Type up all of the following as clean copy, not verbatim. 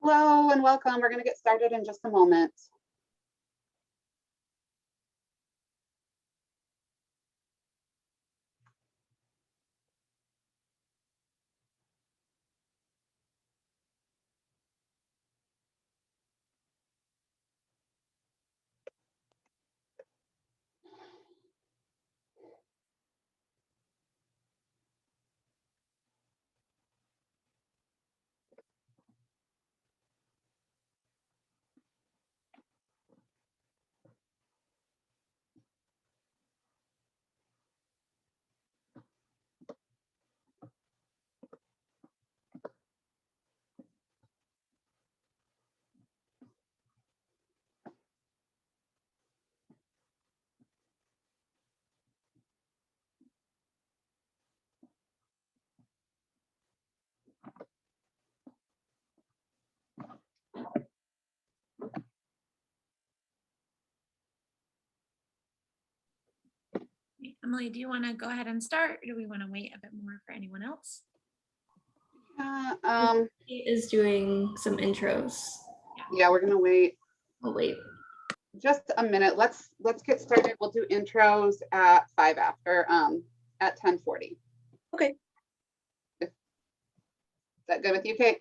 Hello and welcome. We're going to get started in just a moment. Emily, do you want to go ahead and start, or do we want to wait a bit more for anyone else? He is doing some intros. Yeah, we're gonna wait. I'll wait. Just a minute. Let's get started. We'll do intros at 5 after at 10:40. Okay. Is that good with you, Kate?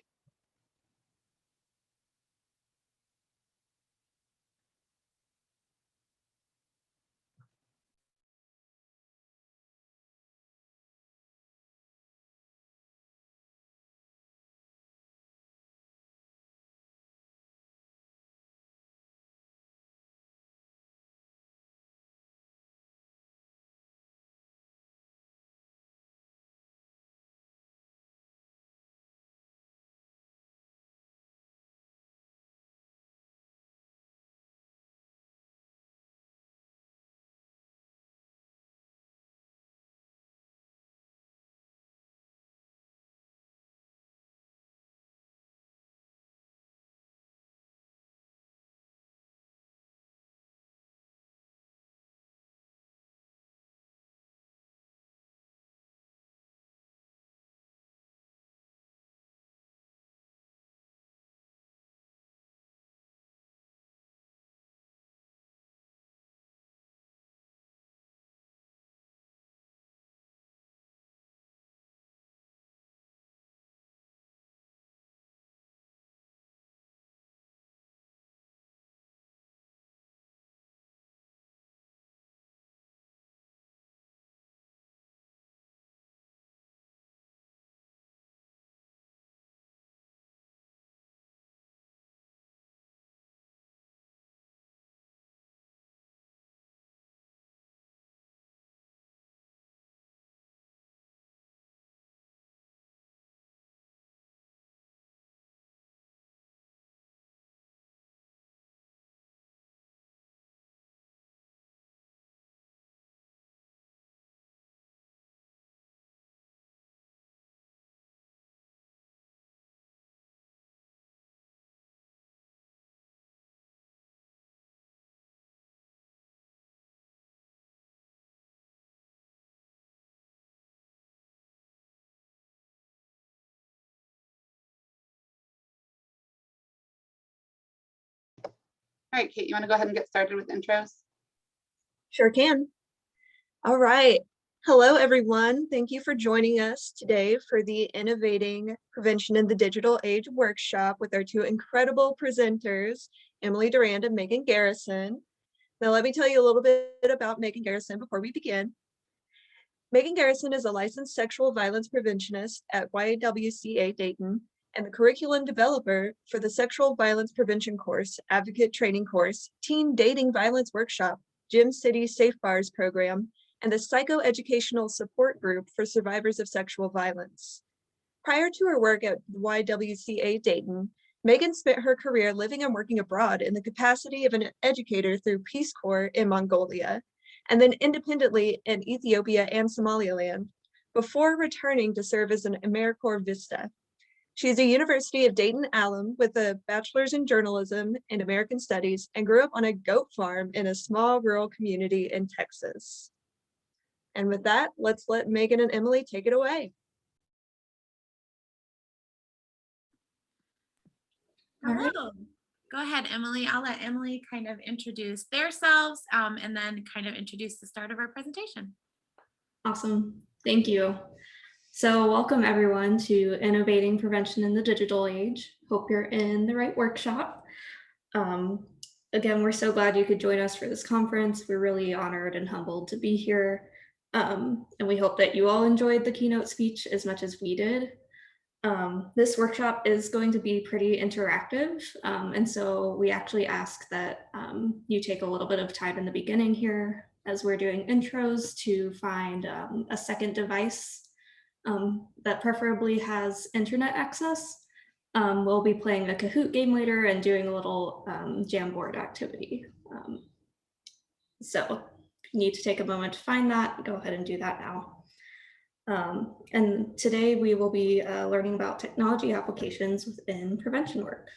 All right, Kate, you want to go ahead and get started with intros? Sure can. All right. Hello, everyone. Thank you for joining us today for the Innovating Prevention in the Digital Age workshop with our two incredible presenters, Emily Durand and Megan Garrison. Now, let me tell you a little bit about Megan Garrison before we begin. Megan Garrison is a licensed sexual violence preventionist at YWCA Dayton and the curriculum developer for the Sexual Violence Prevention Course, Advocate Training Course, Teen Dating Violence Workshop, Gym City Safe Bars Program, and the Psychoeducational Support Group for Survivors of Sexual Violence. Prior to her work at YWCA Dayton, Megan spent her career living and working abroad in the capacity of an educator through Peace Corps in Mongolia, and then independently in Ethiopia and Somaliland, before returning to serve as an AmeriCorps Vista. She's a University of Dayton alum with a bachelor's in journalism and American studies and grew up on a goat farm in a small rural community in Texas. And with that, let's let Megan and Emily take it away. All right. Hello. Go ahead, Emily. I'll let Emily kind of introduce themselves and then kind of introduce the start of our presentation. Awesome. Thank you. So welcome everyone to Innovating Prevention in the Digital Age. Hope you're in the right workshop. Again, we're so glad you could join us for this conference. We're really honored and humbled to be here. And we hope that you all enjoyed the keynote speech as much as we did. This workshop is going to be pretty interactive. And so we actually ask that you take a little bit of time in the beginning here as we're doing intros to find a second device that preferably has internet access. We'll be playing a Kahoot game later and doing a little Jamboard activity. So if you need to take a moment to find that, go ahead and do that now. And today we will be learning about technology applications within prevention work.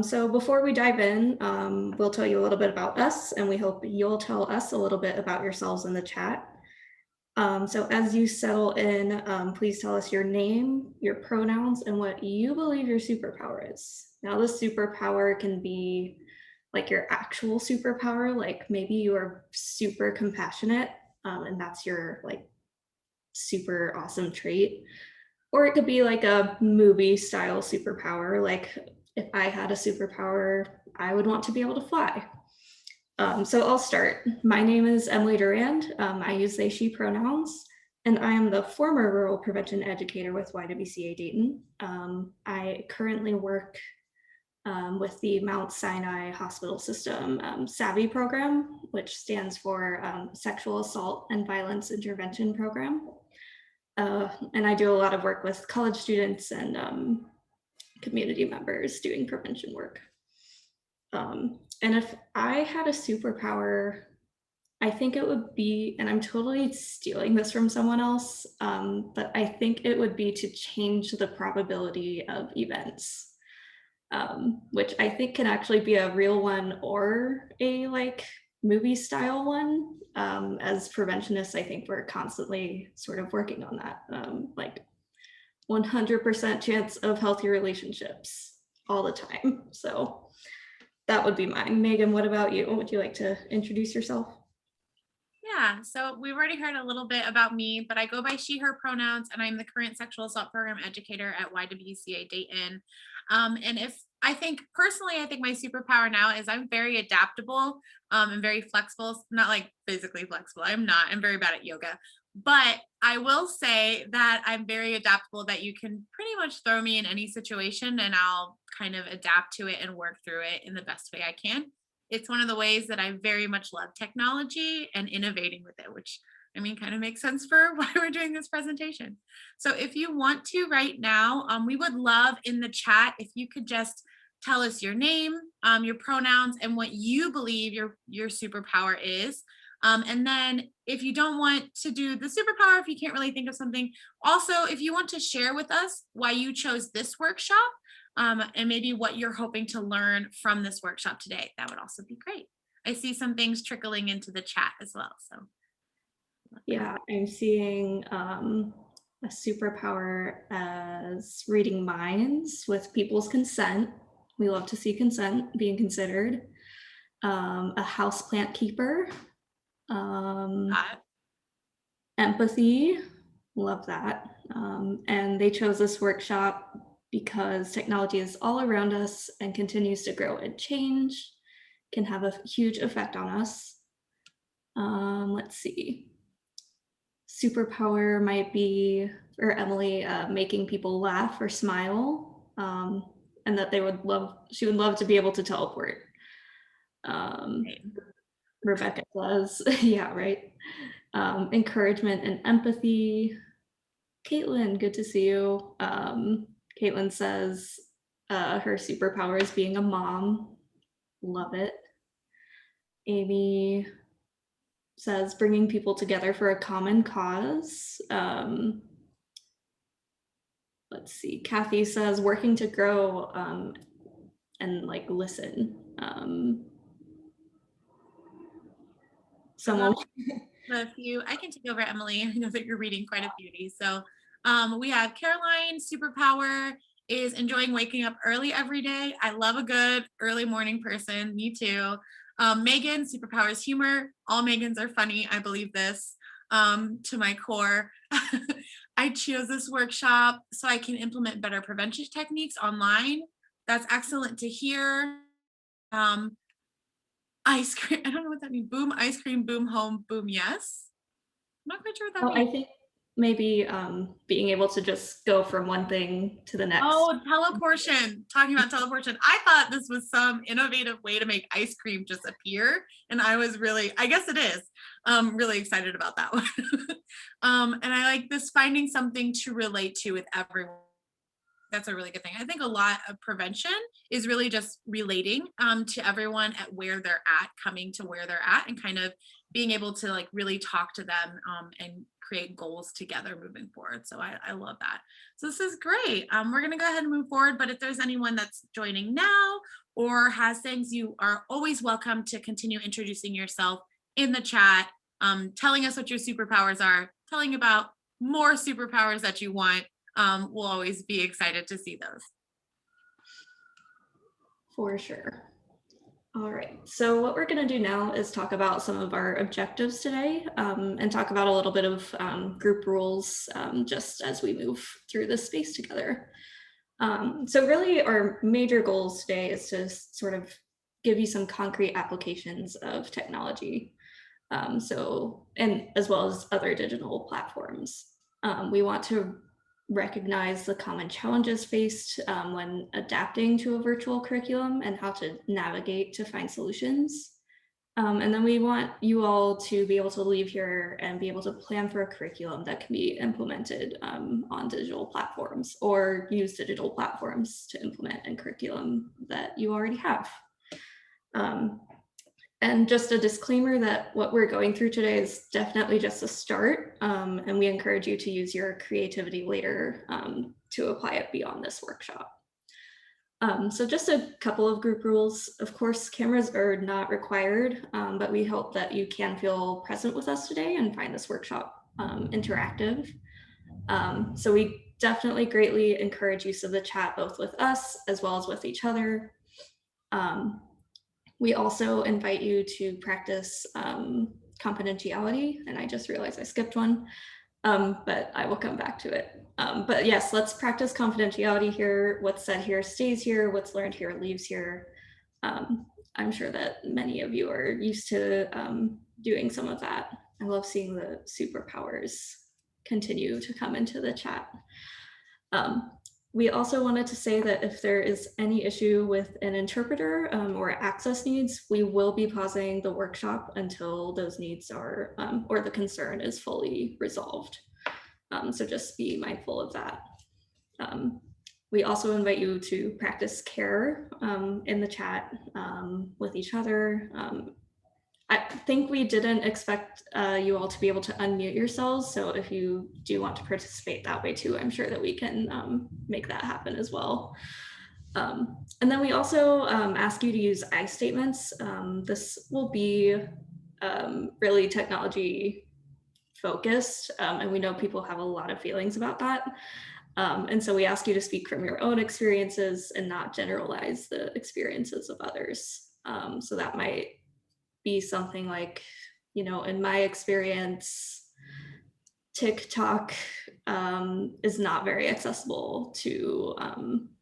So before we dive in, we'll tell you a little bit about us, and we hope you'll tell us a little bit about yourselves in the chat. So as you settle in, please tell us your name, your pronouns, and what you believe your superpower is. Now, this superpower can be like your actual superpower, like maybe you are super compassionate, and that's your like super awesome trait. Or it could be like a movie style superpower, like if I had a superpower, I would want to be able to fly. So I'll start. My name is Emily Durand. I use they, she pronouns, and I am the former rural prevention educator with YWCA Dayton. I currently work with the Mount Sinai Hospital System SAVI program, which stands for Sexual Assault and Violence Intervention Program. And I do a lot of work with college students and community members doing prevention work. And if I had a superpower, I think it would be, and I'm totally stealing this from someone else, but I think it would be to change the probability of events, which I think can actually be a real one or a like movie style one. As preventionists, I think we're constantly sort of working on that, like 100% chance of healthy relationships all the time. So that would be mine. Megan, what about you? Would you like to introduce yourself? Yeah, so we've already heard a little bit about me, but I go by she, her pronouns, and I'm the current sexual assault program educator at YWCA Dayton. And if I think personally, I think my superpower now is I'm very adaptable and very flexible. Not like physically flexible. I'm not. I'm very bad at yoga. But I will say that I'm very adaptable, that you can pretty much throw me in any situation and I'll kind of adapt to it and work through it in the best way I can. It's one of the ways that I very much love technology and innovating with it, which I mean, kind of makes sense for why we're doing this presentation. So if you want to right now, we would love in the chat if you could just tell us your name, your pronouns, and what you believe your superpower is. And then if you don't want to do the superpower, if you can't really think of something, also if you want to share with us why you chose this workshop and maybe what you're hoping to learn from this workshop today, that would also be great. I see some things trickling into the chat as well. So yeah, I'm seeing a superpower as reading minds with people's consent. We love to see consent being considered. A houseplant keeper. Empathy, love that. And they chose this workshop because technology is all around us and continues to grow and change, can have a huge effect on us. Let's see. Superpower might be, for Emily, making people laugh or smile, and that she would love to be able to teleport. Rebecca says, yeah, right. Encouragement and empathy. Caitlin, good to see you. Caitlin says her superpower is being a mom. Love it. Amy says bringing people together for a common cause. Let's see. Kathy says working to grow and like listen. Someone. A few, I can take over, Emily. I know that you're reading quite a few of these. So we have Caroline, superpower, is enjoying waking up early every day. I love a good early morning person. Me too. Megan, superpowers humor. All Megans are funny. I believe this to my core. I chose this workshop so I can implement better prevention techniques online. That's excellent to hear. Ice cream. I don't know what that means. Boom, ice cream, boom, home, boom, yes. I'm not quite sure what that Oh, means. I think maybe being able to just go from one thing to the next. Oh, teleportation. Talking about teleportation. I thought this was some innovative way to make ice cream just appear. And I was really, I guess it is, really excited about that one. And I like this finding something to relate to with everyone. That's a really good thing. I think a lot of prevention is really just relating to everyone at where they're at, coming to where they're at, and kind of being able to like really talk to them and create goals together moving forward. So I love that. So this is great. We're going to go ahead and move forward. But if there's anyone that's joining now or has things, you are always welcome to continue introducing yourself in the chat, telling us what your superpowers are, telling about more superpowers that you want. We'll always be excited to see those. For sure. All right, so what we're going to do now is talk about some of our objectives today and talk about a little bit of group rules just as we move through this space together. So really our major goals today is to sort of give you some concrete applications of technology. And as well as other digital platforms. We want to recognize the common challenges faced when adapting to a virtual curriculum and how to navigate to find solutions. And then we want you all to be able to leave here and be able to plan for a curriculum that can be implemented on digital platforms or use digital platforms to implement a curriculum that you already have. And just a disclaimer that what we're going through today is definitely just a start, and we encourage you to use your creativity later to apply it beyond this workshop. So just a couple of group rules. Of course, cameras are not required, but we hope that you can feel present with us today and find this workshop interactive. So we definitely greatly encourage use of the chat, both with us as well as with each other. We also invite you to practice confidentiality, and I just realized I skipped one, but I will come back to it. But yes, let's practice confidentiality here. What's said here stays here, what's learned here leaves here. I'm sure that many of you are used to doing some of that. I love seeing the superpowers continue to come into the chat. We also wanted to say that if there is any issue with an interpreter or access needs, we will be pausing the workshop until those needs are, or the concern is fully resolved. So just be mindful of that. We also invite you to practice care in the chat with each other. I think we didn't expect you all to be able to unmute yourselves. So if you do want to participate that way too, I'm sure that we can make that happen as well. And then we also ask you to use I statements. This will be really technology focused. And we know people have a lot of feelings about that. And so we ask you to speak from your own experiences and not generalize the experiences of others. So that might be something like, you know, in my experience, TikTok is not very accessible to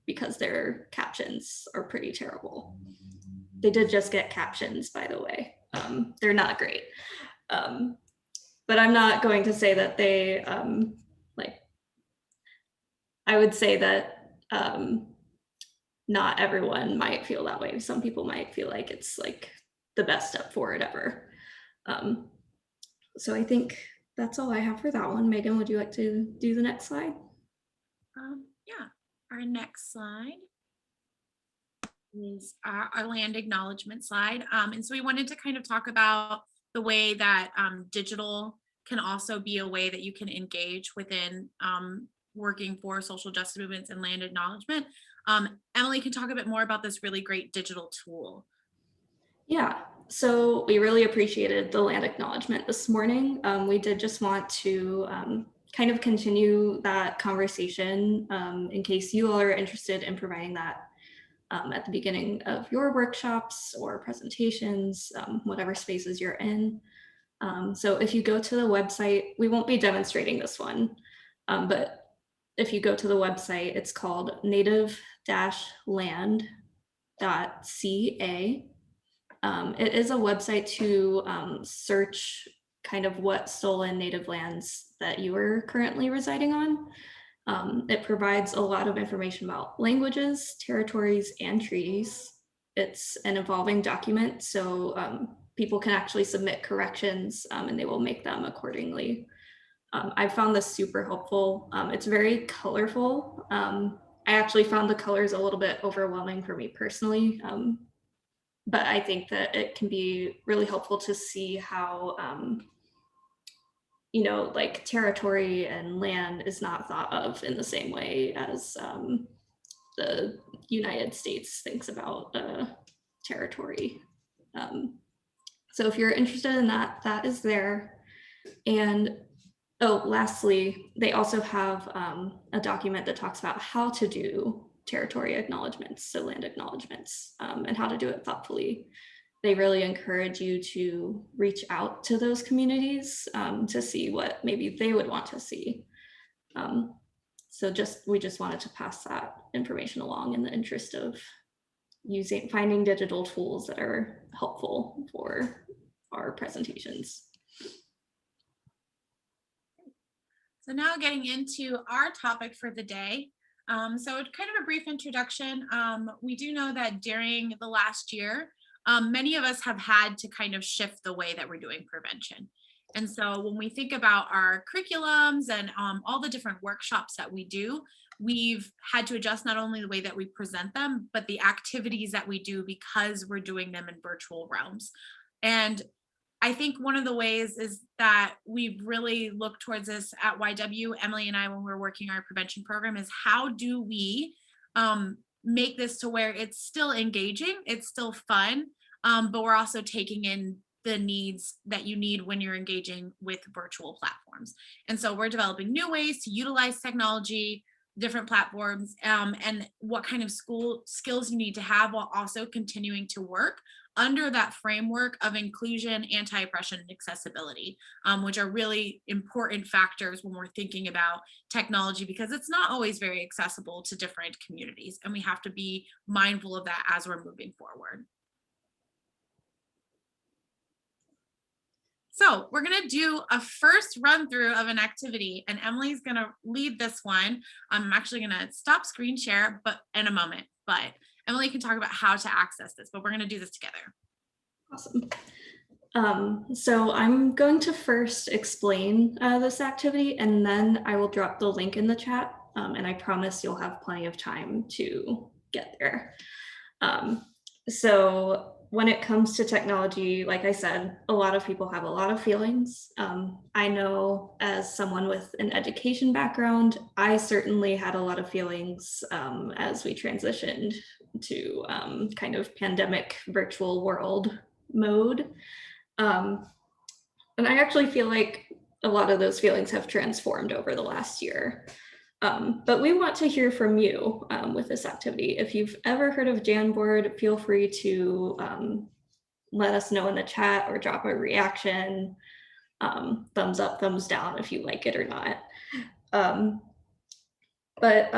because their captions are pretty terrible. They did just get captions, by the way. They're not great. But I'm not going to say that they, I would say that not everyone might feel that way. Some people might feel like it's like the best step forward ever. So I think that's all I have for that one. Megan, would you like to do the next slide? Yeah, our next slide is our land acknowledgement slide. And so we wanted to kind of talk about the way that digital can also be a way that you can engage within working for social justice movements and land acknowledgement. Emily can talk a bit more about this really great digital tool. Yeah, so we really appreciated the land acknowledgement this morning. We did just want to kind of continue that conversation in case you all are interested in providing that at the beginning of your workshops or presentations, whatever spaces you're in. So if you go to the website, we won't be demonstrating this one, but if you go to the website, it's called native-land.ca. It is a website to search kind of what stolen native lands that you are currently residing on. It provides a lot of information about languages, territories, and treaties. It's an evolving document, so people can actually submit corrections and they will make them accordingly. I found this super helpful. It's very colorful. I actually found the colors a little bit overwhelming for me personally, but I think that it can be really helpful to see how you know, like territory and land is not thought of in the same way as the United States thinks about territory. So if you're interested in that, that is there. And oh, lastly, they also have a document that talks about how to do territory acknowledgements, so land acknowledgements, and how to do it thoughtfully. They really encourage you to reach out to those communities to see what maybe they would want to see. So we just wanted to pass that information along in the interest of finding digital tools that are helpful for our presentations. So now getting into our topic for the day. So kind of a brief introduction. We do know that during the last year, many of us have had to kind of shift the way that we're doing prevention. And so when we think about our curriculums and all the different workshops that we do, we've had to adjust not only the way that we present them, but the activities that we do because we're doing them in virtual realms. And I think one of the ways is that we've really looked towards this at YW, Emily and I, when we're working our prevention program, is how do we make this to where it's still engaging, it's still fun, but we're also taking in the needs that you need when you're engaging with virtual platforms. And so we're developing new ways to utilize technology, different platforms, and what kind of skills you need to have while also continuing to work under that framework of inclusion, anti-oppression, and accessibility, which are really important factors when we're thinking about technology, because it's not always very accessible to different communities, and we have to be mindful of that as we're moving forward. So we're gonna do a first run through of an activity, and Emily's gonna lead this one. I'm actually gonna stop screen share in a moment, but Emily can talk about how to access this, but we're gonna do this together. Awesome. So I'm going to first explain this activity, and then I will drop the link in the chat, and I promise you'll have plenty of time to get there. So when it comes to technology, like I said, a lot of people have a lot of feelings. I know as someone with an education background, I certainly had a lot of feelings as we transitioned to kind of pandemic virtual world mode. And I actually feel like a lot of those feelings have transformed over the last year. But we want to hear from you with this activity. If you've ever heard of Jamboard, feel free to let us know in the chat or drop a reaction, thumbs up, thumbs down if you like it or not. But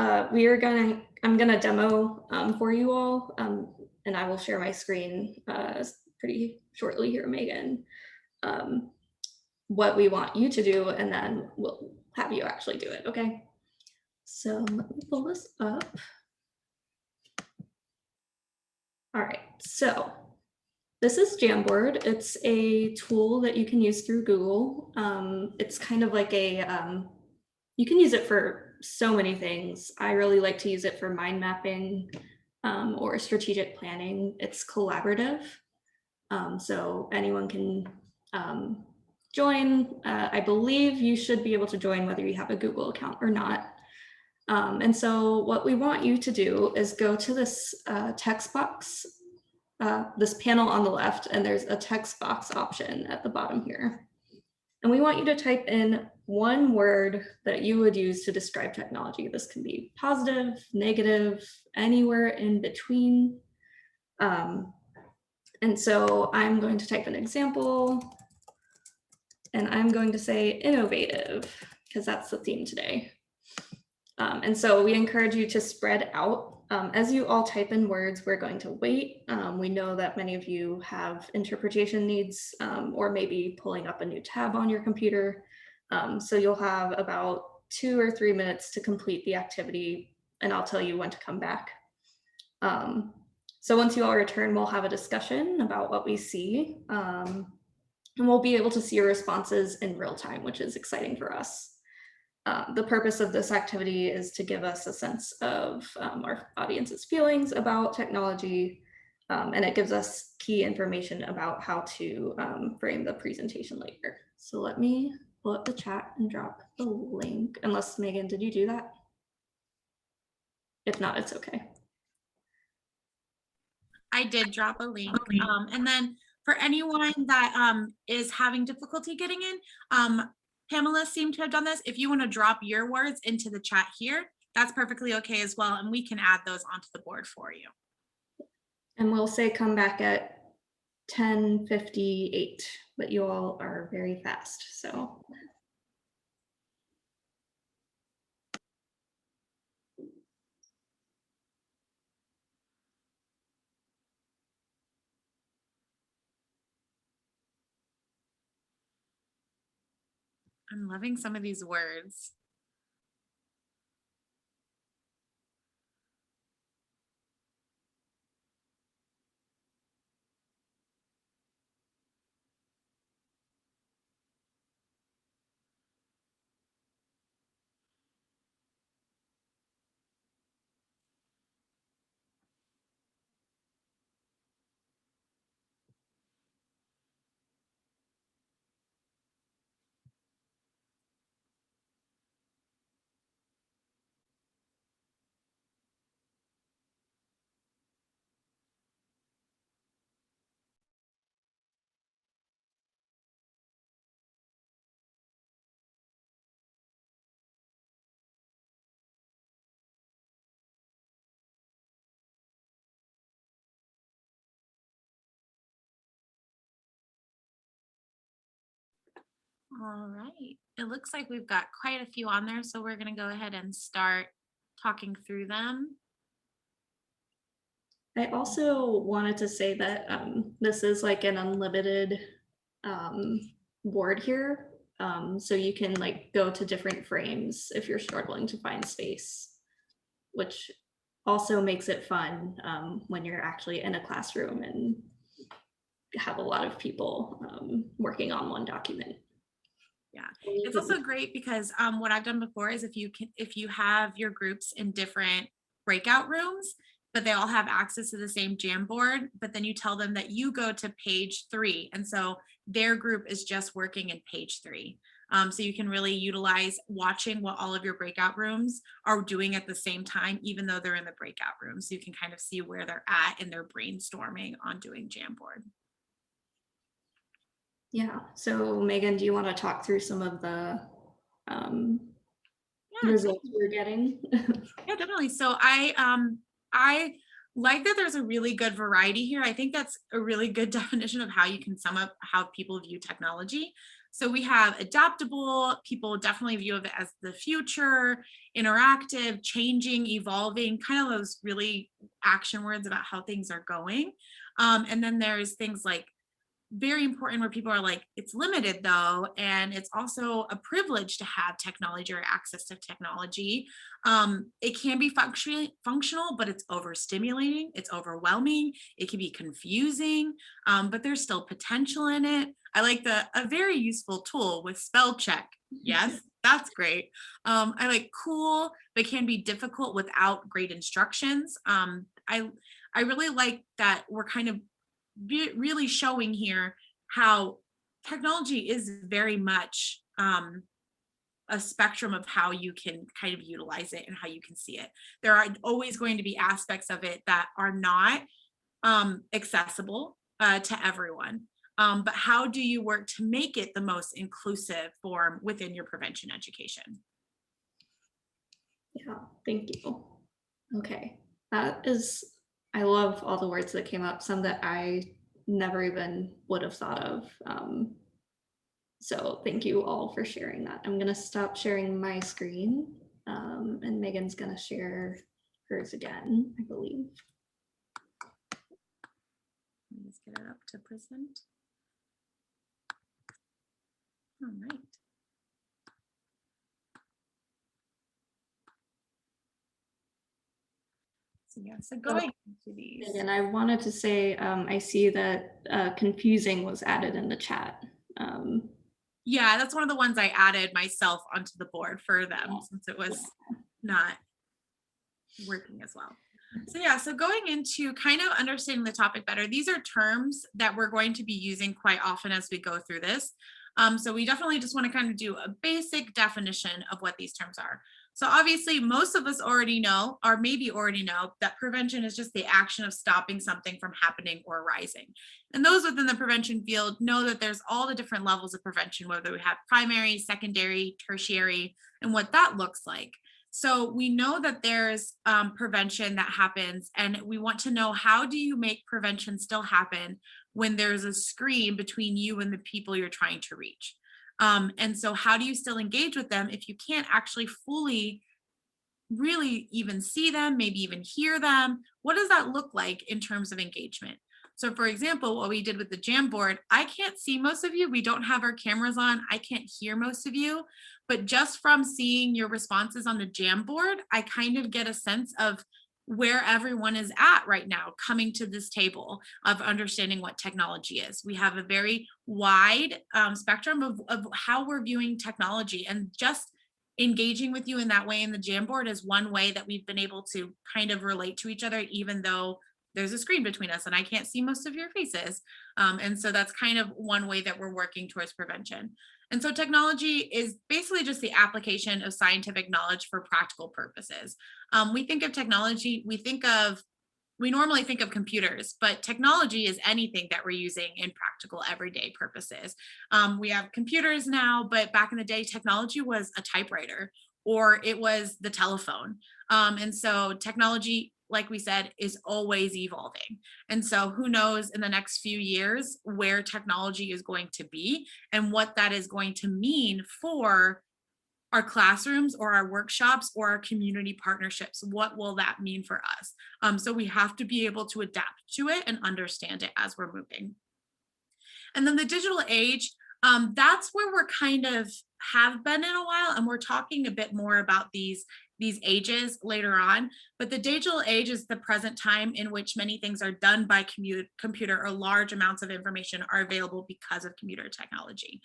I'm gonna demo for you all, and I will share my screen pretty shortly here, Megan, what we want you to do, and then we'll have you actually do it, okay? So let me pull this up. All right, so this is Jamboard. It's a tool that you can use through Google. It's kind of like you can use it for so many things. I really like to use it for mind mapping or strategic planning. It's collaborative, so anyone can join. I believe you should be able to join whether you have a Google account or not. And so what we want you to do is go to this text box, this panel on the left, and there's a text box option at the bottom here. And we want you to type in one word that you would use to describe technology. This can be positive, negative, anywhere in between. And so I'm going to type an example, and I'm going to say innovative, because that's the theme today. And so we encourage you to spread out. As you all type in words, we're going to wait. We know that many of you have interpretation needs, or maybe pulling up a new tab on your computer. So you'll have about 2 or 3 minutes to complete the activity, and I'll tell you when to come back. So once you all return, we'll have a discussion about what we see, and we'll be able to see your responses in real time, which is exciting for us. The purpose of this activity is to give us a sense of our audience's feelings about technology, and it gives us key information about how to frame the presentation later. So let me pull up the chat and drop the link, unless Megan, did you do that? If not, it's okay. I did drop a link. And then for anyone that is having difficulty getting in, panelists seem to have done this. If you want to drop your words into the chat here, that's perfectly okay as well. And we can add those onto the board for you. And we'll say come back at 10:58, but you all are very fast, so. I'm loving some of these words. All right, it looks like we've got quite a few on there, so we're going to go ahead and start talking through them. I also wanted to say that this is like an unlimited board here. So you can like go to different frames if you're struggling to find space, which also makes it fun when you're actually in a classroom and have a lot of people working on one document. Yeah, it's also great because what I've done before is if you have your groups in different breakout rooms, but they all have access to the same Jamboard, but then you tell them that you go to page 3, and so their group is just working in page 3. So you can really utilize watching what all of your breakout rooms are doing at the same time, even though they're in the breakout room. So you can kind of see where they're at in their brainstorming on doing Jamboard. Yeah, so Megan, do you want to talk through some of the results we're getting? Yeah, definitely. So I like that there's a really good variety here. I think that's a really good definition of how you can sum up how people view technology. So we have adaptable, people definitely view it as the future, interactive, changing, evolving, kind of those really action words about how things are going. And then there's things like very important where people are like, it's limited though, and it's also a privilege to have technology or access to technology. It can be functional, but it's overstimulating, it's overwhelming, it can be confusing, but there's still potential in it. I like a very useful tool with spell check. Yes, that's great. I like cool, but can be difficult without great instructions. I really like that we're kind of really showing here how technology is very much a spectrum of how you can kind of utilize it and how you can see it. There are always going to be aspects of it that are not accessible to everyone. but how do you work to make it the most inclusive form within your prevention education? Yeah, thank you. Okay, I love all the words that came up, some that I never even would have thought of. So thank you all for sharing that. I'm gonna stop sharing my screen, and Megan's gonna share hers again, I believe. Let me just get it up to present. All right. So yeah, so going into these. And I wanted to say, I see that confusing was added in the chat. Yeah, that's one of the ones I added myself onto the board for them since it was not working as well. So yeah, so going into kind of understanding the topic better, these are terms that we're going to be using quite often as we go through this. So we definitely just want to kind of do a basic definition of what these terms are. So obviously most of us already know, or maybe already know, that prevention is just the action of stopping something from happening or arising. And those within the prevention field know that there's all the different levels of prevention, whether we have primary, secondary, tertiary, and what that looks like. So we know that there's prevention that happens, and we want to know, how do you make prevention still happen when there's a screen between you and the people you're trying to reach? And so how do you still engage with them if you can't actually fully really even see them, maybe even hear them? What does that look like in terms of engagement? So for example, what we did with the Jamboard, I can't see most of you. We don't have our cameras on. I can't hear most of you, but just from seeing your responses on the Jamboard, I kind of get a sense of where everyone is at right now, coming to this table of understanding what technology is. We have a very wide spectrum of how we're viewing technology, and just engaging with you in that way in the Jamboard is one way that we've been able to kind of relate to each other, even though there's a screen between us and I can't see most of your faces. And so that's kind of one way that we're working towards prevention. And so technology is basically just the application of scientific knowledge for practical purposes. We think of technology, we normally think of computers, but technology is anything that we're using in practical everyday purposes. We have computers now, but back in the day, technology was a typewriter or it was the telephone. And so technology, like we said, is always evolving. And so who knows in the next few years where technology is going to be and what that is going to mean for our classrooms or our workshops or our community partnerships. What will that mean for us? So we have to be able to adapt to it and understand it as we're moving. And then the digital age, that's where we're kind of have been in a while, and we're talking a bit more about these ages later on. But the digital age is the present time in which many things are done by computer, or large amounts of information are available because of computer technology.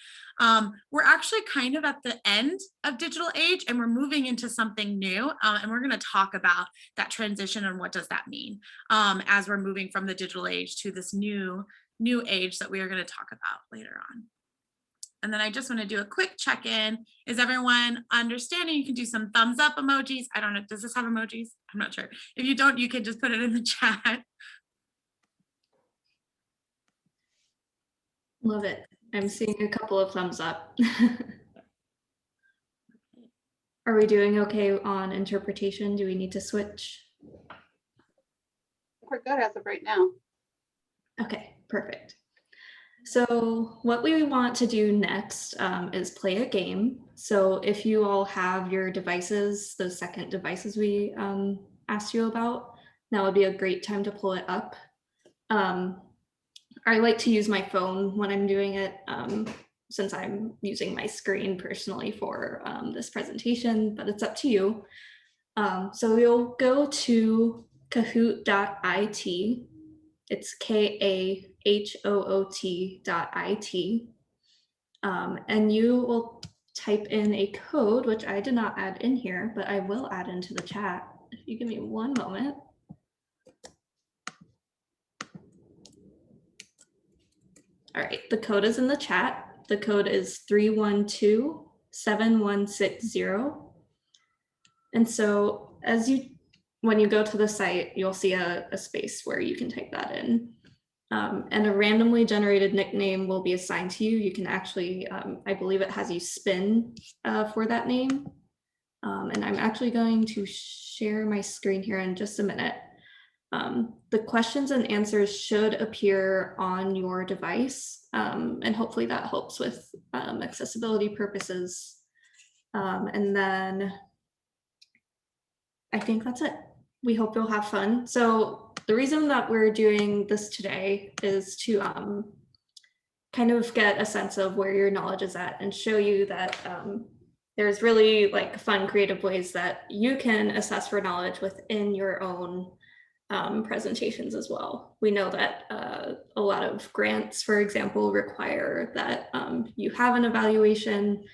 We're actually kind of at the end of digital age, and we're moving into something new. And we're going to talk about that transition and what does that mean as we're moving from the digital age to this new age that we are going to talk about later on. And then I just want to do a quick check-in. Is everyone understanding? You can do some thumbs up emojis. I don't know, does this have emojis? I'm not sure. If you don't, you can just put it in the chat. Love it. I'm seeing a couple of thumbs up. Are we doing okay on interpretation? Do we need to switch? We're good as of right now. Okay, perfect. So what we want to do next is play a game. So if you all have your devices, those second devices we asked you about, that would be a great time to pull it up. I like to use my phone when I'm doing it, since I'm using my screen personally for this presentation, but it's up to you. So you'll go to kahoot.it. It's kahoot.it. And you will type in a code, which I did not add in here, but I will add into the chat. If you give me one moment. All right, the code is in the chat. The code is 3127160. And so when you go to the site, you'll see a space where you can type that in. And a randomly generated nickname will be assigned to you. You can actually, I believe it has you spin for that name. And I'm actually going to share my screen here in just a minute. The questions and answers should appear on your device, and hopefully that helps with accessibility purposes. And then I think that's it. We hope you'll have fun. So the reason that we're doing this today is to kind of get a sense of where your knowledge is at and show you that there's really like fun, creative ways that you can assess for knowledge within your own presentations as well. We know that a lot of grants, for example, require that you have an evaluation,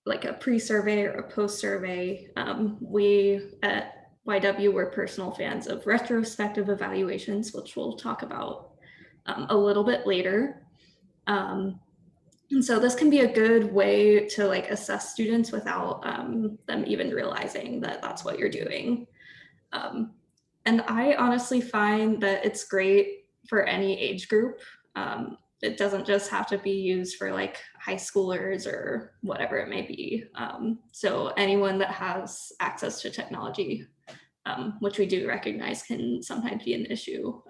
like a pre-survey or a post-survey. We at YW were personal fans of retrospective evaluations, which we'll talk about a little bit later. And so this can be a good way to like assess students without them even realizing that that's what you're doing. And I honestly find that it's great for any age group. It doesn't just have to be used for like high schoolers or whatever it may be. So anyone that has access to technology, which we do recognize can sometimes be an issue.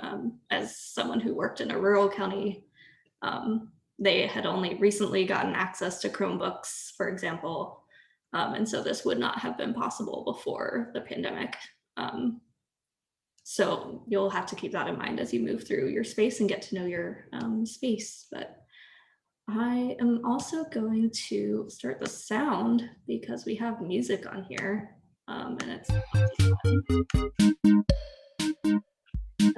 As someone who worked in a rural county, they had only recently gotten access to Chromebooks, for example. And so this would not have been possible before the pandemic. So you'll have to keep that in mind as you move through your space and get to know your space. But I am also going to start the sound because we have music on here, and it's and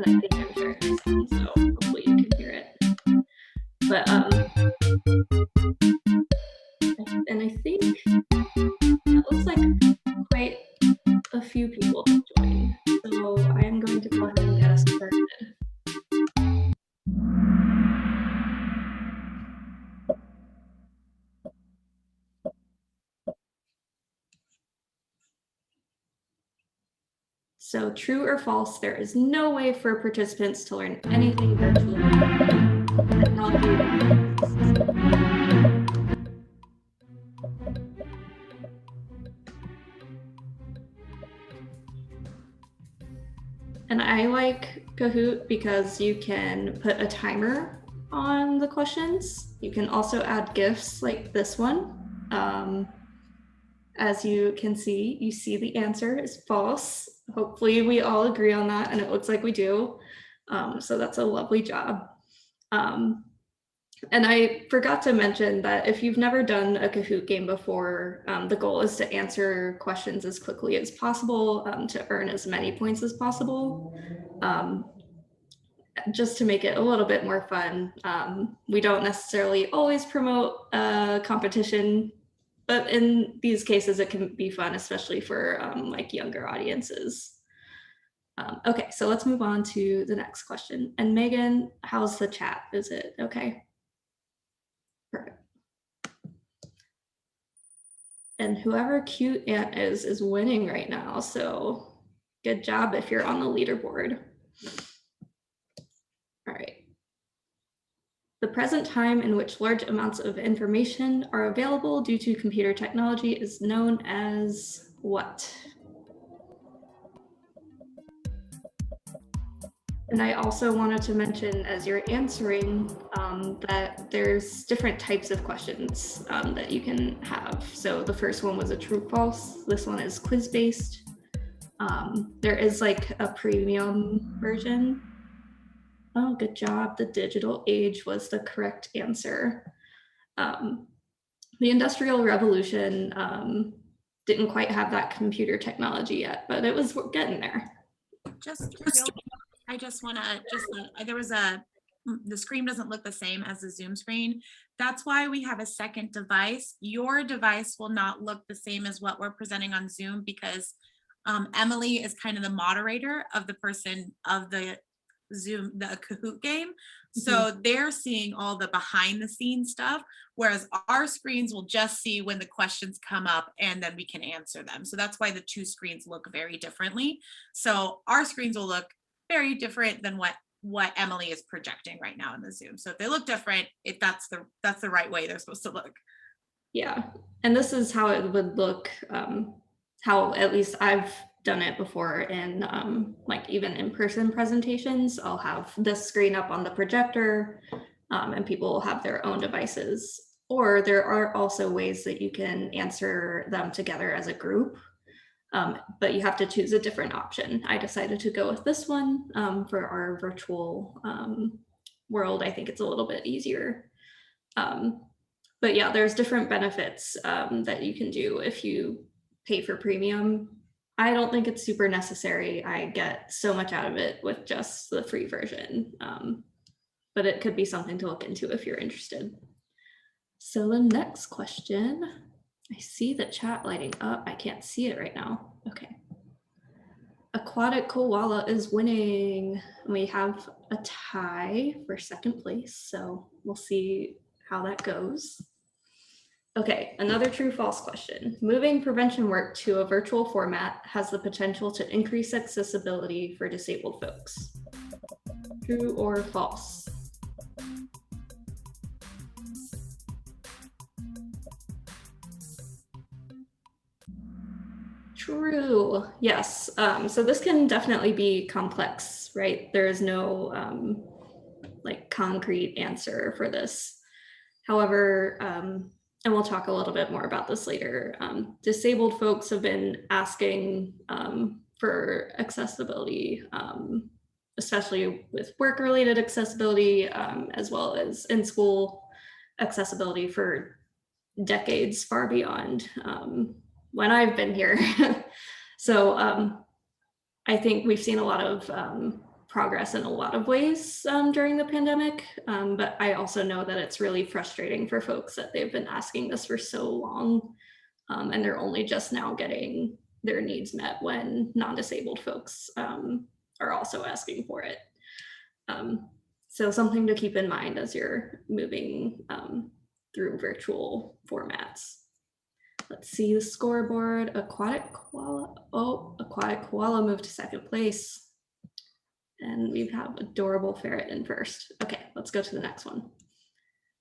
I think I'm sharing the sound, so hopefully you can hear it. But and I think it looks like quite a few people have joined. So I am going to go ahead and get us started. So true or false, there is no way for participants to learn anything virtually. Technology. And I like Kahoot because you can put a timer on the questions. You can also add GIFs like this one. As you can see, you see the answer is false. Hopefully we all agree on that, and it looks like we do. So that's a lovely job. And I forgot to mention that if you've never done a Kahoot game before, the goal is to answer questions as quickly as possible to earn as many points as possible. Just to make it a little bit more fun. We don't necessarily always promote competition, but in these cases, it can be fun, especially for like younger audiences. Okay, so let's move on to the next question. And Megan, how's the chat? Is it okay? Perfect. And whoever cute Ant is winning right now. So good job if you're on the leaderboard. All right. The present time in which large amounts of information are available due to computer technology is known as what? And I also wanted to mention as you're answering that there's different types of questions that you can have. So the first one was a true false. This one is quiz based. There is like a premium version. Oh, good job. The digital age was the correct answer. The Industrial Revolution didn't quite have that computer technology yet, but it was getting there. I just want to the screen doesn't look the same as the Zoom screen. That's why we have a second device. Your device will not look the same as what we're presenting on Zoom because Emily is kind of the moderator of the person of the Zoom, the Kahoot game. So they're seeing all the behind the scenes stuff, whereas our screens will just see when the questions come up and then we can answer them. So that's why the two screens look very differently. So our screens will look very different than what what Emily is projecting right now in the Zoom. So if they look different, that's the right way they're supposed to look. Yeah, and this is how it would look, how at least I've done it before in like even in-person presentations. I'll have this screen up on the projector and people will have their own devices. Or there are also ways that you can answer them together as a group, but you have to choose a different option. I decided to go with this one for our virtual world. I think it's a little bit easier. But yeah, there's different benefits that you can do if you pay for premium. I don't think it's super necessary. I get so much out of it with just the free version, but it could be something to look into if you're interested. So the next question, I see the chat lighting up. I can't see it right now. Okay. Aquatic Koala is winning. We have a tie for second place, so we'll see how that goes. Okay, another true false question. Moving prevention work to a virtual format has the potential to increase accessibility for disabled folks. True or false? True, yes. So this can definitely be complex, right? There is no like concrete answer for this. However, and we'll talk a little bit more about this later, disabled folks have been asking for accessibility, especially with work-related accessibility, as well as in-school accessibility for decades far beyond when I've been here. So I think we've seen a lot of progress in a lot of ways during the pandemic, but I also know that it's really frustrating for folks that they've been asking this for so long, and they're only just now getting their needs met when non-disabled folks are also asking for it. So something to keep in mind as you're moving through virtual formats. Let's see the scoreboard. Aquatic Koala. Oh, Aquatic Koala moved to second place. And we have Adorable Ferret in first. Okay, let's go to the next one.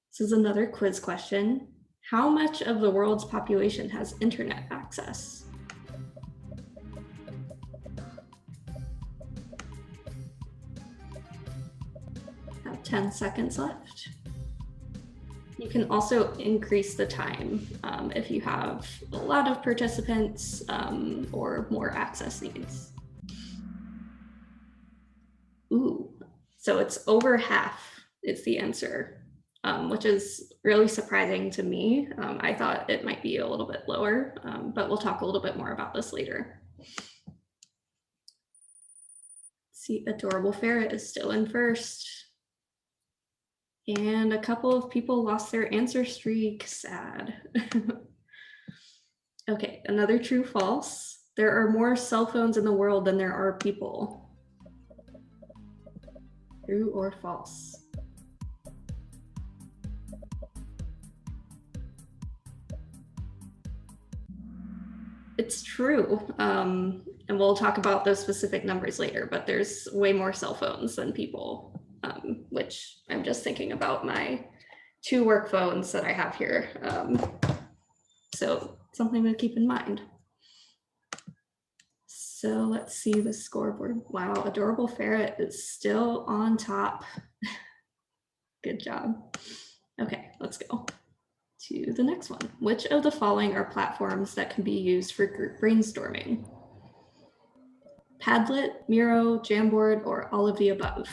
This is another quiz question. How much of the world's population has internet access? Have 10 seconds left. You can also increase the time if you have a lot of participants or more access needs. Ooh, so it's over half is the answer, which is really surprising to me. I thought it might be a little bit lower, but we'll talk a little bit more about this later. See, Adorable Ferret is still in first. And a couple of people lost their answer streak, sad. Okay, another true false. There are more cell phones in the world than there are people. True or false? It's true. And we'll talk about those specific numbers later, but there's way more cell phones than people. Which I'm just thinking about my 2 work phones that I have here. So something to keep in mind. So let's see the scoreboard. Wow, Adorable Ferret is still on top. Good job. Okay, let's go to the next one. Which of the following are platforms that can be used for group brainstorming? Padlet, Miro, Jamboard, or all of the above?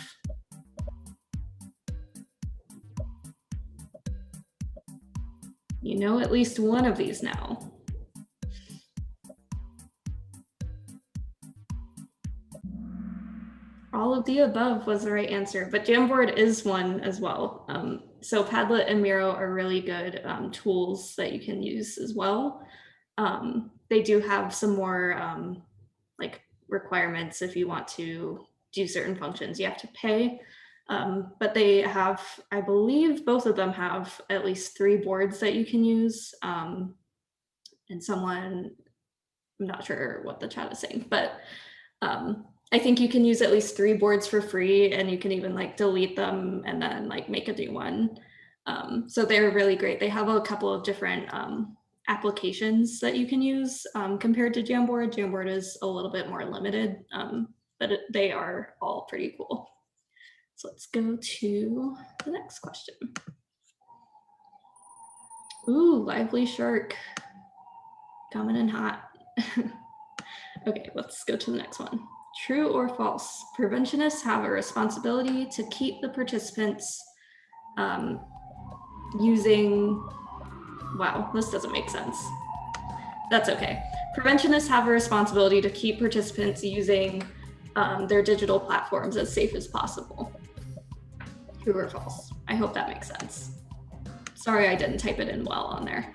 You know at least one of these now. All of the above was the right answer, but Jamboard is one as well. So Padlet and Miro are really good tools that you can use as well. They do have some more like requirements if you want to do certain functions. You have to pay. But they have, I believe both of them have at least 3 boards that you can use. And someone, I'm not sure what the chat is saying, but I think you can use at least 3 boards for free, and you can even like delete them and then like make a new one. So they're really great. They have a couple of different applications that you can use compared to Jamboard. Jamboard is a little bit more limited, but they are all pretty cool. So let's go to the next question. Ooh, lively shark. Coming in hot. Okay, let's go to the next one. True or false? Preventionists have a responsibility to keep the participants using, wow, this doesn't make sense. That's okay. Preventionists have a responsibility to keep participants using their digital platforms as safe as possible. True or false? I hope that makes sense. Sorry, I didn't type it in well on there.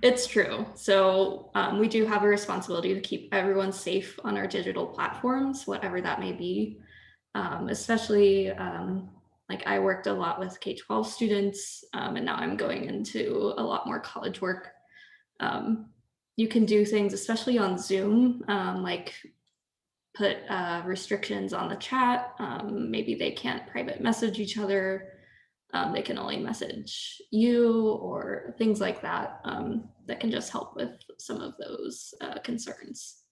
It's true. So we do have a responsibility to keep everyone safe on our digital platforms, whatever that may be. Especially like I worked a lot with K-12 students, and now I'm going into a lot more college work. You can do things, especially on Zoom, like put restrictions on the chat. Maybe they can't private message each other. They can only message you or things like that, that can just help with some of those concerns.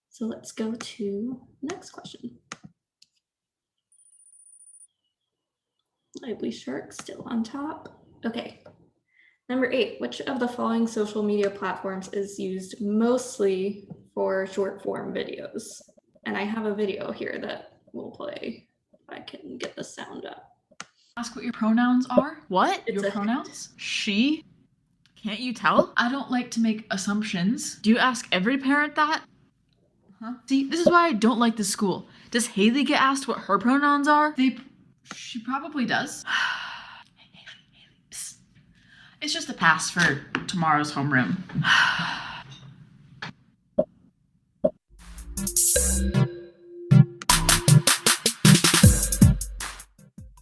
So let's go to the next question. Lively shark still on top. Okay. Number 8, which of the following social media platforms is used mostly for short form videos? And I have a video here that we'll play if I can get the sound up. Ask what your pronouns are? What? It's Your a pronouns? She? Can't you tell? I don't like to make assumptions. Do you ask every parent that? Huh? See, this is why I don't like this school. Does Haley get asked what her pronouns are? She probably does. Haley, psst. It's just a pass for tomorrow's homeroom.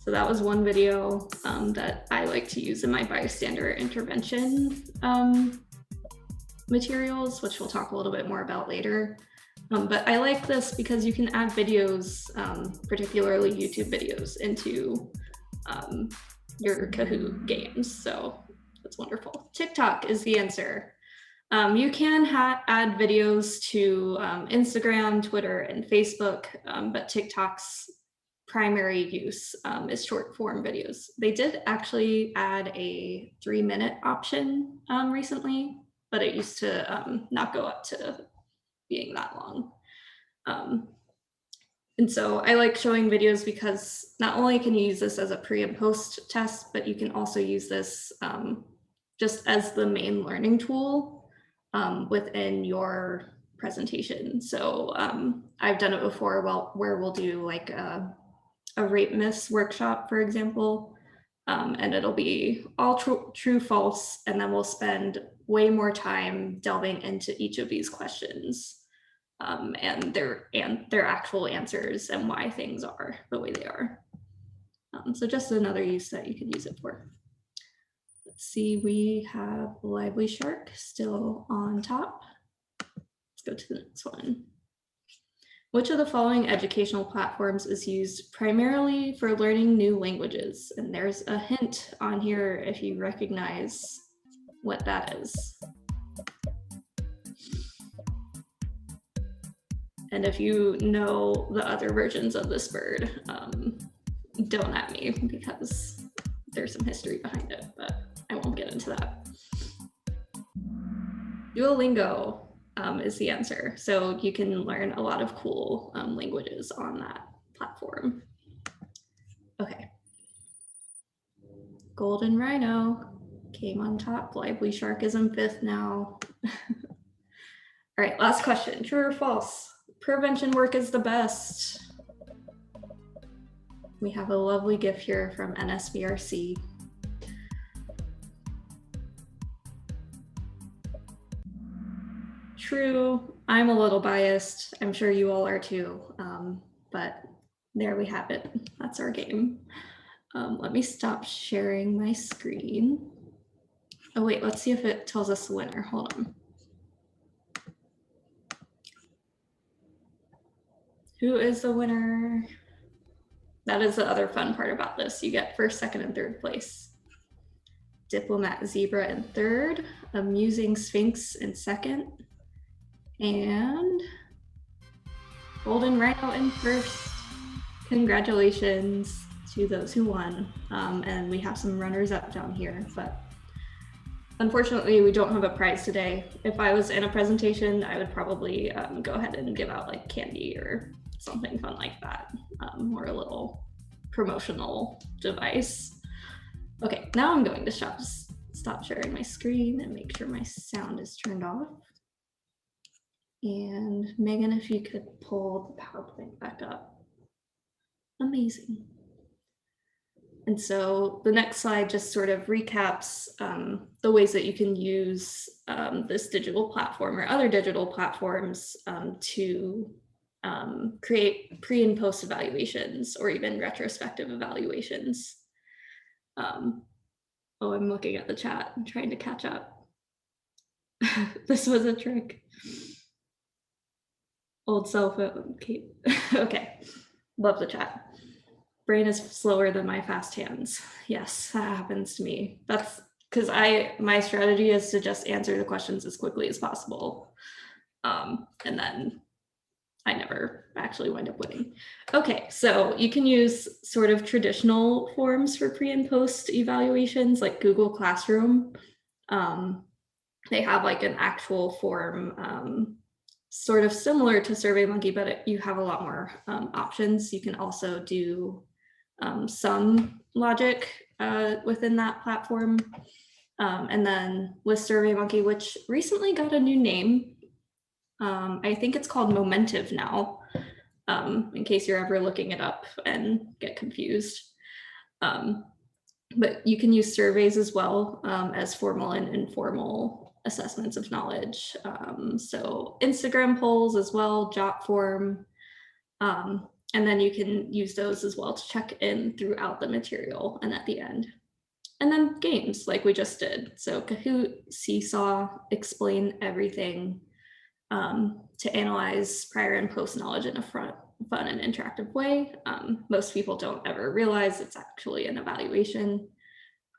So that was one video that I like to use in my Bystander Intervention materials, which we'll talk a little bit more about later. But I like this because you can add videos, particularly YouTube videos, into your Kahoot games. So that's wonderful. TikTok is the answer. You can add videos to Instagram, Twitter, and Facebook, but TikTok's primary use is short form videos. They did actually add a 3-minute option recently, but it used to not go up to being that long. And so I like showing videos because not only can you use this as a pre and post test, but you can also use this just as the main learning tool within your presentation. So I've done it before where we'll do like a rate miss workshop, for example, and it'll be all true, false, and then we'll spend way more time delving into each of these questions and their actual answers and why things are the way they are. So just another use that you can use it for. Let's see, we have Lively Shark still on top. Let's go to the next one. Which of the following educational platforms is used primarily for learning new languages? And there's a hint on here if you recognize what that is. And if you know the other versions of this bird, don't at me because there's some history behind it, but I won't get into that. Duolingo is the answer. So you can learn a lot of cool languages on that platform. Okay. Golden Rhino came on top. Lively Shark is in 5th now. All right, last question. True or false? Prevention work is the best. We have a lovely GIF here from NSBRC. True. I'm a little biased. I'm sure you all are too, but there we have it. That's our game. Let me stop sharing my screen. Oh wait, let's see if it tells us the winner. Hold on. Who is the winner? That is the other fun part about this. You get first, second, and third place. Diplomat Zebra in third, Amusing Sphinx in second, and Golden Rhino in first. Congratulations to those who won. And we have some runners up down here, but unfortunately we don't have a prize today. If I was in a presentation, I would probably go ahead and give out like candy or something fun like that, or a little promotional device. Okay, now I'm going to stop sharing my screen and make sure my sound is turned off. And Megan, if you could pull the PowerPoint back up. Amazing. And so the next slide just sort of recaps the ways that you can use this digital platform or other digital platforms to create pre and post evaluations or even retrospective evaluations. Oh, I'm looking at the chat and trying to catch up. This was a trick. Old cell phone, Kate. Okay, love the chat. Brain is slower than my fast hands. Yes, that happens to me. That's because my strategy is to just answer the questions as quickly as possible. And then I never actually wind up winning. Okay, so you can use sort of traditional forms for pre and post evaluations like Google Classroom. They have like an actual form sort of similar to SurveyMonkey, but you have a lot more options. You can also do some logic within that platform. And then with SurveyMonkey, which recently got a new name, I think it's called Momentive now, in case you're ever looking it up and get confused. But you can use surveys as well as formal and informal assessments of knowledge. So Instagram polls as well, Jotform, and then you can use those as well to check in throughout the material and at the end. And then games like we just did. So Kahoot, Seesaw, Explain Everything, to analyze prior and post knowledge in a fun and interactive way. Most people don't ever realize it's actually an evaluation.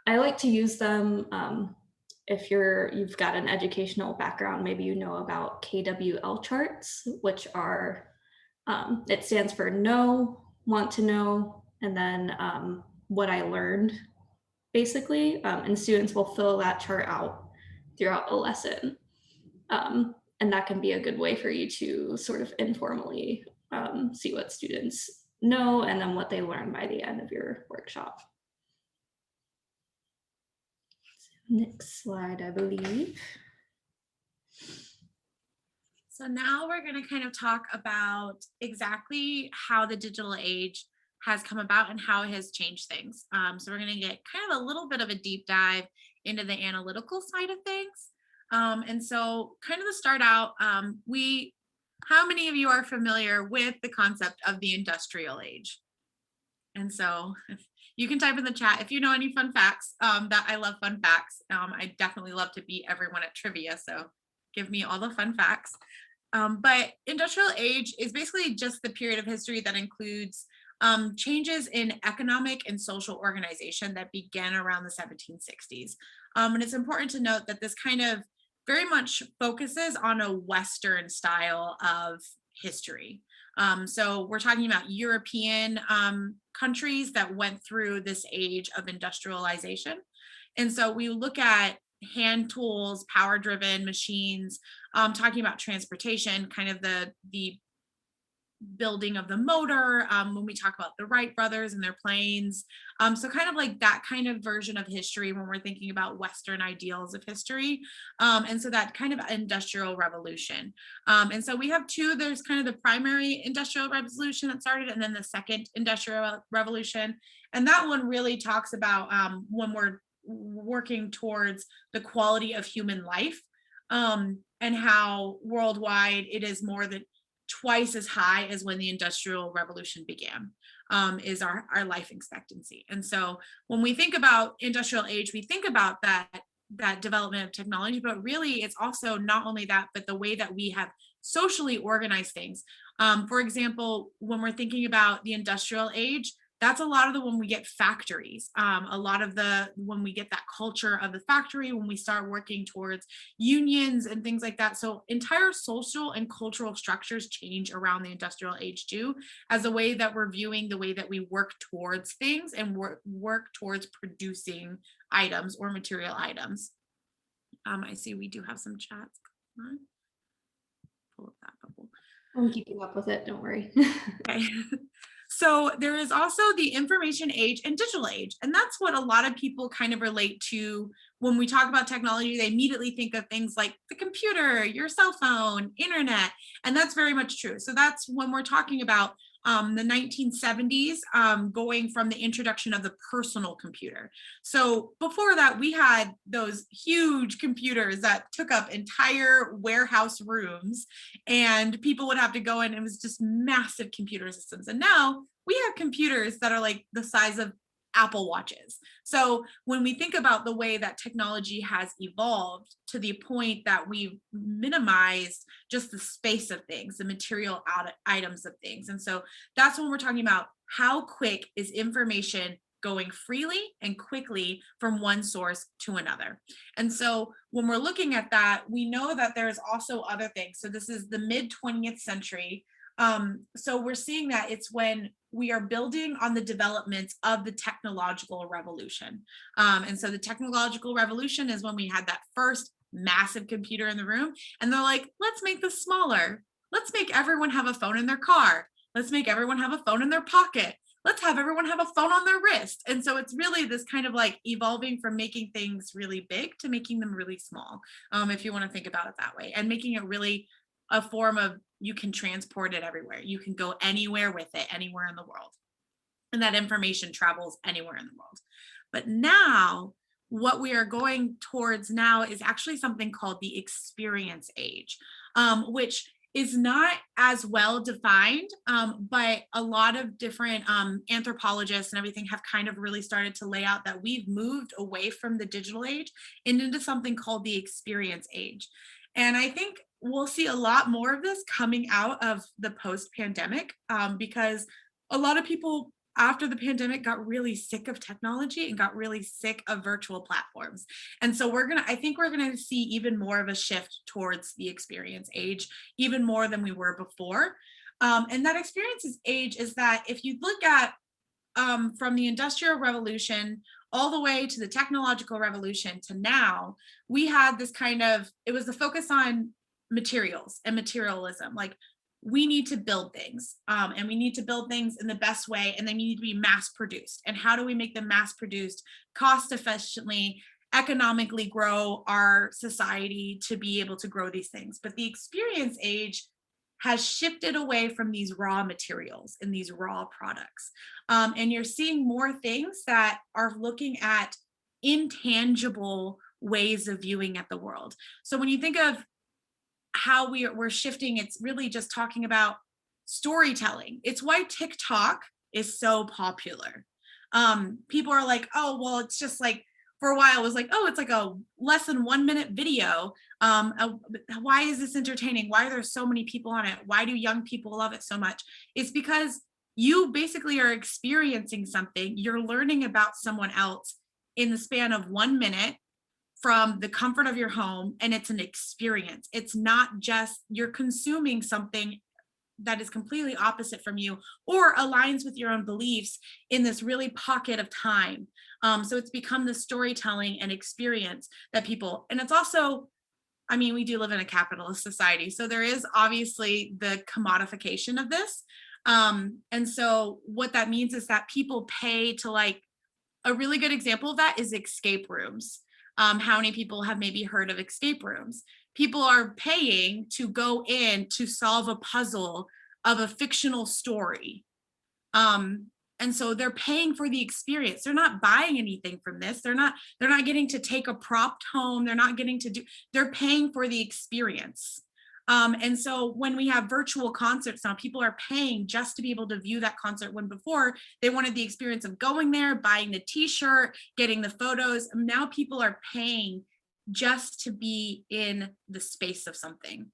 I like to use them if you've got an educational background, maybe you know about KWL charts, which are, it stands for know, want to know, and then what I learned, basically. And students will fill that chart out throughout the lesson. And that can be a good way for you to sort of informally see what students know and then what they learn by the end of your workshop. Next slide, I believe. So now we're going to kind of talk about exactly how the digital age has come about and how it has changed things. So we're going to get kind of a little bit of a deep dive into the analytical side of things. And so kind of to start out, how many of you are familiar with the concept of the industrial age? And so you can type in the chat if you know any fun facts. That I love fun facts. I definitely love to beat everyone at trivia, so give me all the fun facts. But industrial age is basically just the period of history that includes changes in economic and social organization that began around the 1760s. And it's important to note that this kind of very much focuses on a Western style of history. So we're talking about European countries that went through this age of industrialization. And so we look at hand tools, power-driven machines, talking about transportation, kind of the building of the motor, when we talk about the Wright brothers and their planes. So kind of like that kind of version of history when we're thinking about Western ideals of history. And so that kind of industrial revolution. And so we have two, there's kind of the primary industrial revolution that started and then the second industrial revolution. And that one really talks about when we're working towards the quality of human life and how worldwide it is more than twice as high as when the Industrial Revolution began, is our life expectancy. And so when we think about industrial age, we think about that development of technology, but really it's also not only that, but the way that we have socially organized things. For example, when we're thinking about the industrial age, that's a lot of the when we get factories, a lot of the when we get that culture of the factory, when we start working towards unions and things like that. So entire social and cultural structures change around the industrial age too, as a way that we're viewing the way that we work towards things and work towards producing items or material items. I see we do have some chats. Come on. Pull up that bubble. I'm keeping up with it, don't worry. Okay. So there is also the information age and digital age. And that's what a lot of people kind of relate to when we talk about technology. They immediately think of things like the computer, your cell phone, internet, and that's very much true. So that's when we're talking about the 1970s, going from the introduction of the personal computer. So before that, we had those huge computers that took up entire warehouse rooms, and people would have to go in. It was just massive computer systems. And now we have computers that are like the size of Apple Watches. So when we think about the way that technology has evolved to the point that we've minimized just the space of things, the material items of things. And so that's when we're talking about how quick is information going freely and quickly from one source to another. And so when we're looking at that, we know that there's also other things. So this is the mid 20th century. So we're seeing that it's when we are building on the developments of the technological revolution. And so the technological revolution is when we had that first massive computer in the room, and they're like, let's make this smaller. Let's make everyone have a phone in their car. Let's make everyone have a phone in their pocket. Let's have everyone have a phone on their wrist. And so it's really this kind of like evolving from making things really big to making them really small, if you want to think about it that way, and making it really a form of you can transport it everywhere. You can go anywhere with it, anywhere in the world. And that information travels anywhere in the world. But now, what we are going towards now is actually something called the experience age, which is not as well defined, but a lot of different anthropologists and everything have kind of really started to lay out that we've moved away from the digital age and into something called the experience age. And I think we'll see a lot more of this coming out of the post-pandemic, because a lot of people after the pandemic got really sick of technology and got really sick of virtual platforms. And so I think we're gonna see even more of a shift towards the experience age, even more than we were before. And that experience age is that if you look at from the Industrial Revolution all the way to the technological revolution to now, we had this it was the focus on materials and materialism. Like, we need to build things, and we need to build things in the best way, and they need to be mass produced. And how do we make them mass produced, cost efficiently, economically grow our society to be able to grow these things? But the experience age has shifted away from these raw materials and these raw products. And you're seeing more things that are looking at intangible ways of viewing at the world. So when you think of how we're shifting, it's really just talking about storytelling. It's why TikTok is so popular. People are like, oh, well, it's just like, for a while it was like, oh, it's like a less than 1 minute video. Why is this entertaining? Why are there so many people on it? Why do young people love it so much? It's because you basically are experiencing something. You're learning about someone else in the span of 1 minute from the comfort of your home, and it's an experience. It's not just you're consuming something that is completely opposite from you or aligns with your own beliefs in this really pocket of time. So it's become the storytelling and experience that people, and it's also, I mean, we do live in a capitalist society, so there is obviously the commodification of this. And so what that means is that people pay to, like, a really good example of that is escape rooms. How many people have maybe heard of escape rooms? People are paying to go in to solve a puzzle of a fictional story. And so they're paying for the experience. They're not buying anything from this. They're not getting to take a prop home. They're paying for the experience. And so when we have virtual concerts now, people are paying just to be able to view that concert, when before they wanted the experience of going there, buying the t-shirt, getting the photos. Now people are paying just to be in the space of something,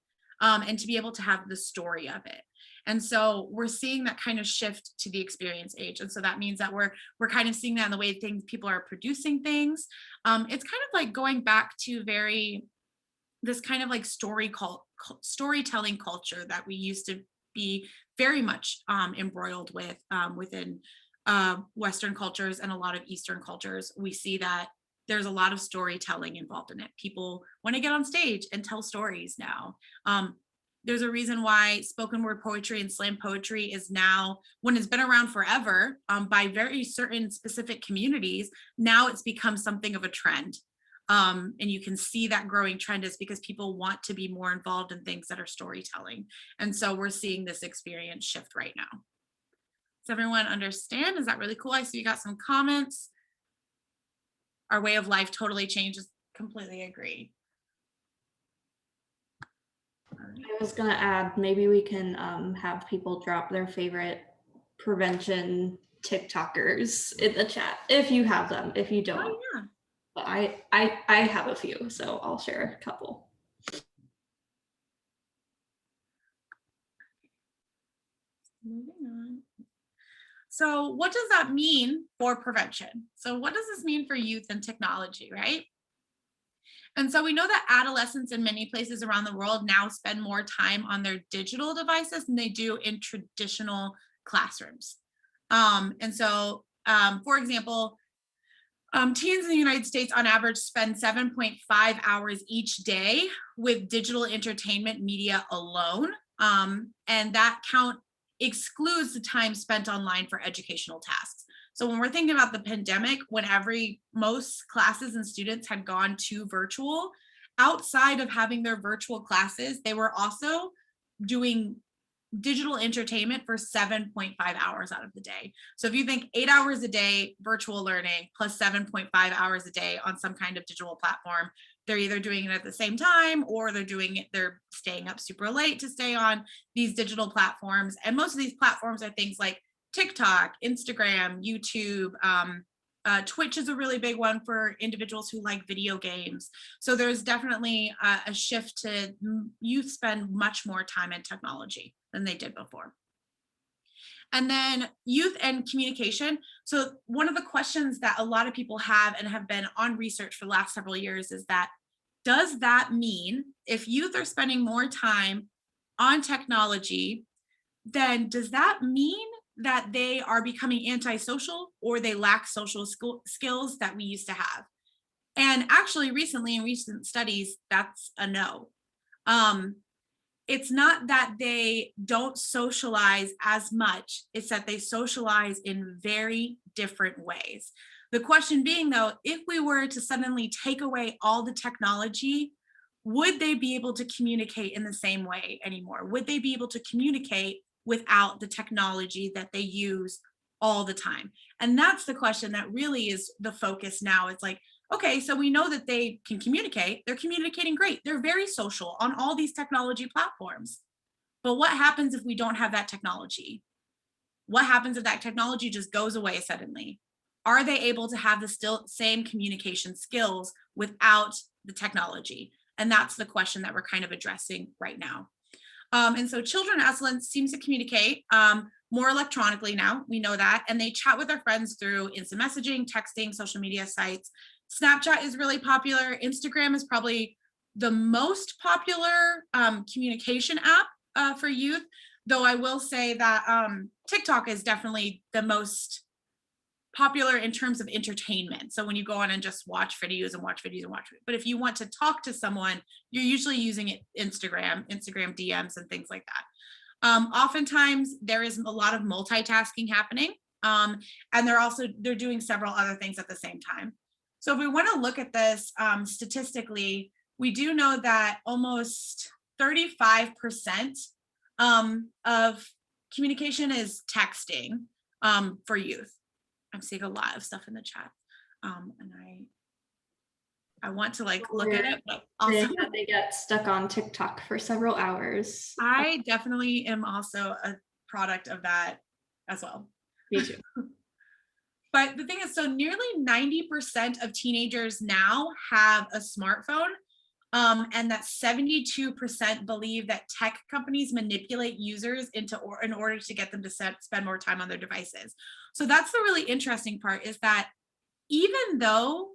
and to be able to have the story of it. And so we're seeing that kind of shift to the experience age. And so that means that we're kind of seeing that in the way people are producing things. It's kind of like going back to this kind of like storytelling culture that we used to be very much embroiled with within Western cultures and a lot of Eastern cultures. We see that there's a lot of storytelling involved in it. People want to get on stage and tell stories now. There's a reason why spoken word poetry and slam poetry is now, when it's been around forever by very certain specific communities, now it's become something of a trend. And you can see that growing trend is because people want to be more involved in things that are storytelling. And so we're seeing this experience shift right now. Does everyone understand? Is that really cool? I see you got some comments. Our way of life totally changes. Completely agree. I was gonna add, maybe we can have people drop their favorite prevention TikTokers in the chat if you have them. If you don't, Oh, yeah. but I have a few, so I'll share a couple. Moving on. So what does that mean for prevention? So what does this mean for youth and technology, right? And so we know that adolescents in many places around the world now spend more time on their digital devices than they do in traditional classrooms. And so, for example, teens in the United States on average spend 7.5 hours each day with digital entertainment media alone. And that count excludes the time spent online for educational tasks. So when we're thinking about the pandemic, when most classes and students had gone to virtual, outside of having their virtual classes, they were also doing digital entertainment for 7.5 hours out of the day. So if you think 8 hours a day virtual learning plus 7.5 hours a day on some kind of digital platform, they're either doing it at the same time or they're staying up super late to stay on these digital platforms. And most of these platforms are things like TikTok, Instagram, YouTube, Twitch is a really big one for individuals who like video games. So there's definitely a shift to youth spend much more time in technology than they did before. And then youth and communication. So one of the questions that a lot of people have and have been on research for the last several years is that, does that mean if youth are spending more time on technology, then does that mean that they are becoming antisocial or they lack social skills that we used to have? And actually recently in recent studies, that's a no. It's not that they don't socialize as much, it's that they socialize in very different ways. The question being though, if we were to suddenly take away all the technology, would they be able to communicate in the same way anymore? Would they be able to communicate without the technology that they use all the time? And that's the question that really is the focus now. It's like, okay, so we know that they can communicate. They're communicating great. They're very social on all these technology platforms. But what happens if we don't have that technology? What happens if that technology just goes away suddenly? Are they able to have the same communication skills without the technology? And that's the question that we're kind of addressing right now. And so children and adolescents seems to communicate more electronically now. We know that. And they chat with their friends through instant messaging, texting, social media sites. Snapchat is really popular. Instagram is probably the most popular communication app for youth, though I will say that TikTok is definitely the most popular in terms of entertainment. So when you go on and just watch videos and watch videos and watch, but if you want to talk to someone, you're usually using Instagram DMs and things like that. Oftentimes there is a lot of multitasking happening. And they're doing several other things at the same time. So if we want to look at this statistically, we do know that almost 35% of communication is texting for youth. I'm seeing a lot of stuff in the chat, and I want to look at it, but also they get stuck on TikTok for several hours. I definitely am also a product of that as well. Me too. But the thing is, so nearly 90% of teenagers now have a smartphone. and that 72% believe that tech companies manipulate users in order to get them to spend more time on their devices. So that's the really interesting part, is that even though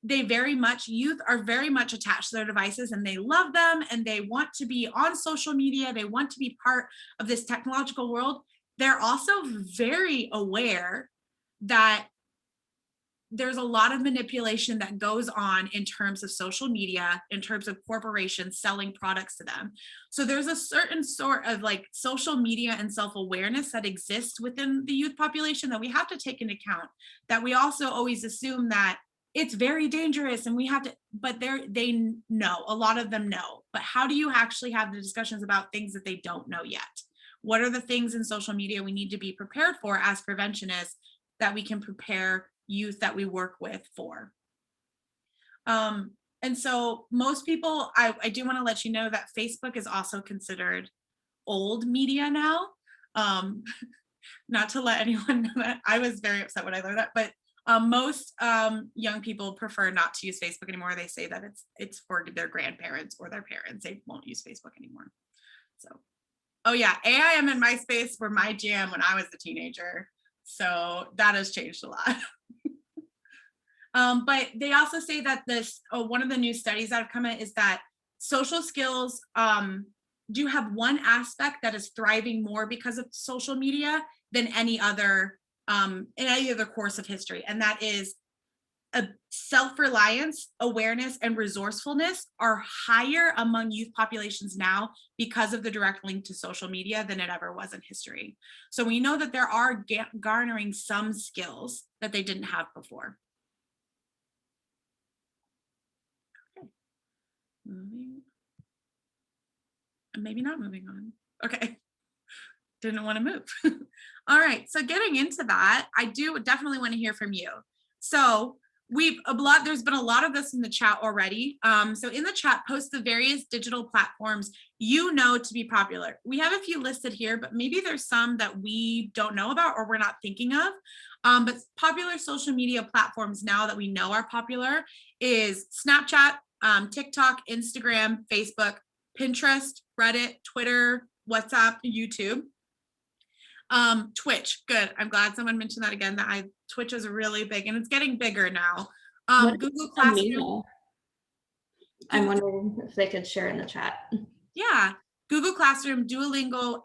youth are very much attached to their devices and they love them and they want to be on social media, they want to be part of this technological world, they're also very aware that there's a lot of manipulation that goes on in terms of social media, in terms of corporations selling products to them. So there's a certain sort of like social media and self-awareness that exists within the youth population that we have to take into account, that we also always assume that it's very dangerous and we have to, but they know, a lot of them know. But how do you actually have the discussions about things that they don't know yet? What are the things in social media we need to be prepared for as preventionists that we can prepare youth that we work with for? And so most people, I do want to let you know that Facebook is also considered old media now. Not to let anyone know that. I was very upset when I learned that, but most young people prefer not to use Facebook anymore. They say that it's for their grandparents or their parents. They won't use Facebook anymore. So, oh yeah, AIM and MySpace were my jam when I was a teenager. So that has changed a lot. But they also say that one of the new studies that have come in is that social skills do have one aspect that is thriving more because of social media than any other in any other course of history. And that is self-reliance, awareness, and resourcefulness are higher among youth populations now because of the direct link to social media than it ever was in history. So we know that there are garnering some skills that they didn't have before. Okay. Maybe not moving on. Okay. Didn't want to move. All right. So getting into that, I do definitely want to hear from you. So there's been a lot of this in the chat already. So in the chat, post the various digital platforms you know to be popular. We have a few listed here, but maybe there's some that we don't know about or we're not thinking of. But popular social media platforms now that we know are popular is Snapchat, TikTok, Instagram, Facebook, Pinterest, Reddit, Twitter, WhatsApp, YouTube. Twitch, good. I'm glad someone mentioned that again, Twitch is really big and it's getting bigger now. Google Classroom. I'm wondering if they could share in the chat. Yeah, Google Classroom, Duolingo,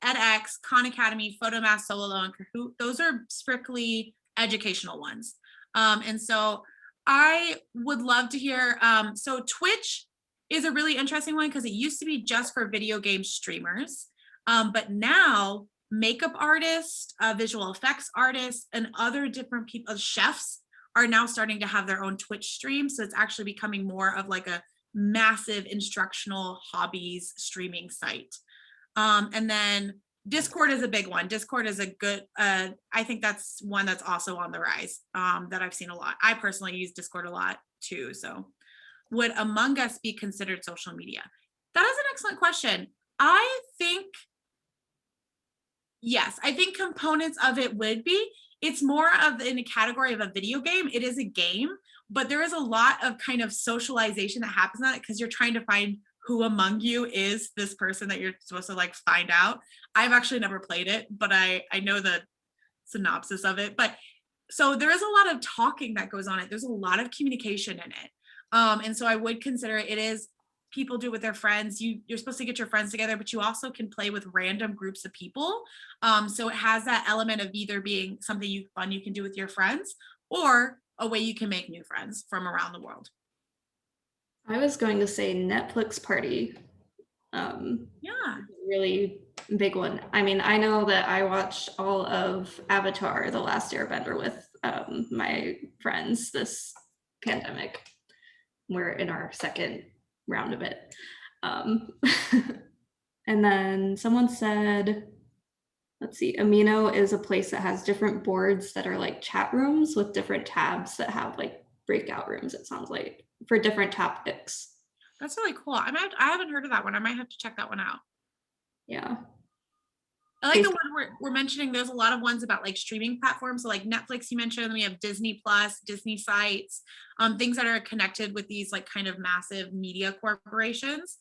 edX, Khan Academy, Photomath, Sololo, and Kahoot. Those are strictly educational ones. And so I would love to hear, so Twitch is a really interesting one because it used to be just for video game streamers. But now makeup artists, visual effects artists, and other different people, chefs, are now starting to have their own Twitch stream. So it's actually becoming more of like a massive instructional hobbies streaming site. And then Discord is a big one. Discord is a good, I think that's one that's also on the rise that I've seen a lot. I personally use Discord a lot too. So would Among Us be considered social media? That is an excellent question. I think, yes, I think components of it would be. It's more of in a category of a video game. It is a game, but there is a lot of kind of socialization that happens in it because you're trying to find who among you is this person that you're supposed to like find out. I've actually never played it, but I know the synopsis of it. But so there is a lot of talking that goes on it. There's a lot of communication in it. And so I would consider it is people do it with their friends. You're supposed to get your friends together, but you also can play with random groups of people. So it has that element of either being something fun you can do with your friends or a way you can make new friends from around the world. I was going to say Netflix party. Yeah. Really big one. I mean, I know that I watched all of Avatar: The Last Airbender with my friends this pandemic. We're in our second round of it. And then someone said, let's see, Amino is a place that has different boards that are like chat rooms with different tabs that have like breakout rooms, it sounds like, for different topics. That's really cool. I haven't heard of that one. I might have to check that one out. Yeah. I like the one we're mentioning. There's a lot of ones about like streaming platforms. So like Netflix, you mentioned, and we have Disney Plus, Disney sites, things that are connected with these like kind of massive media corporations.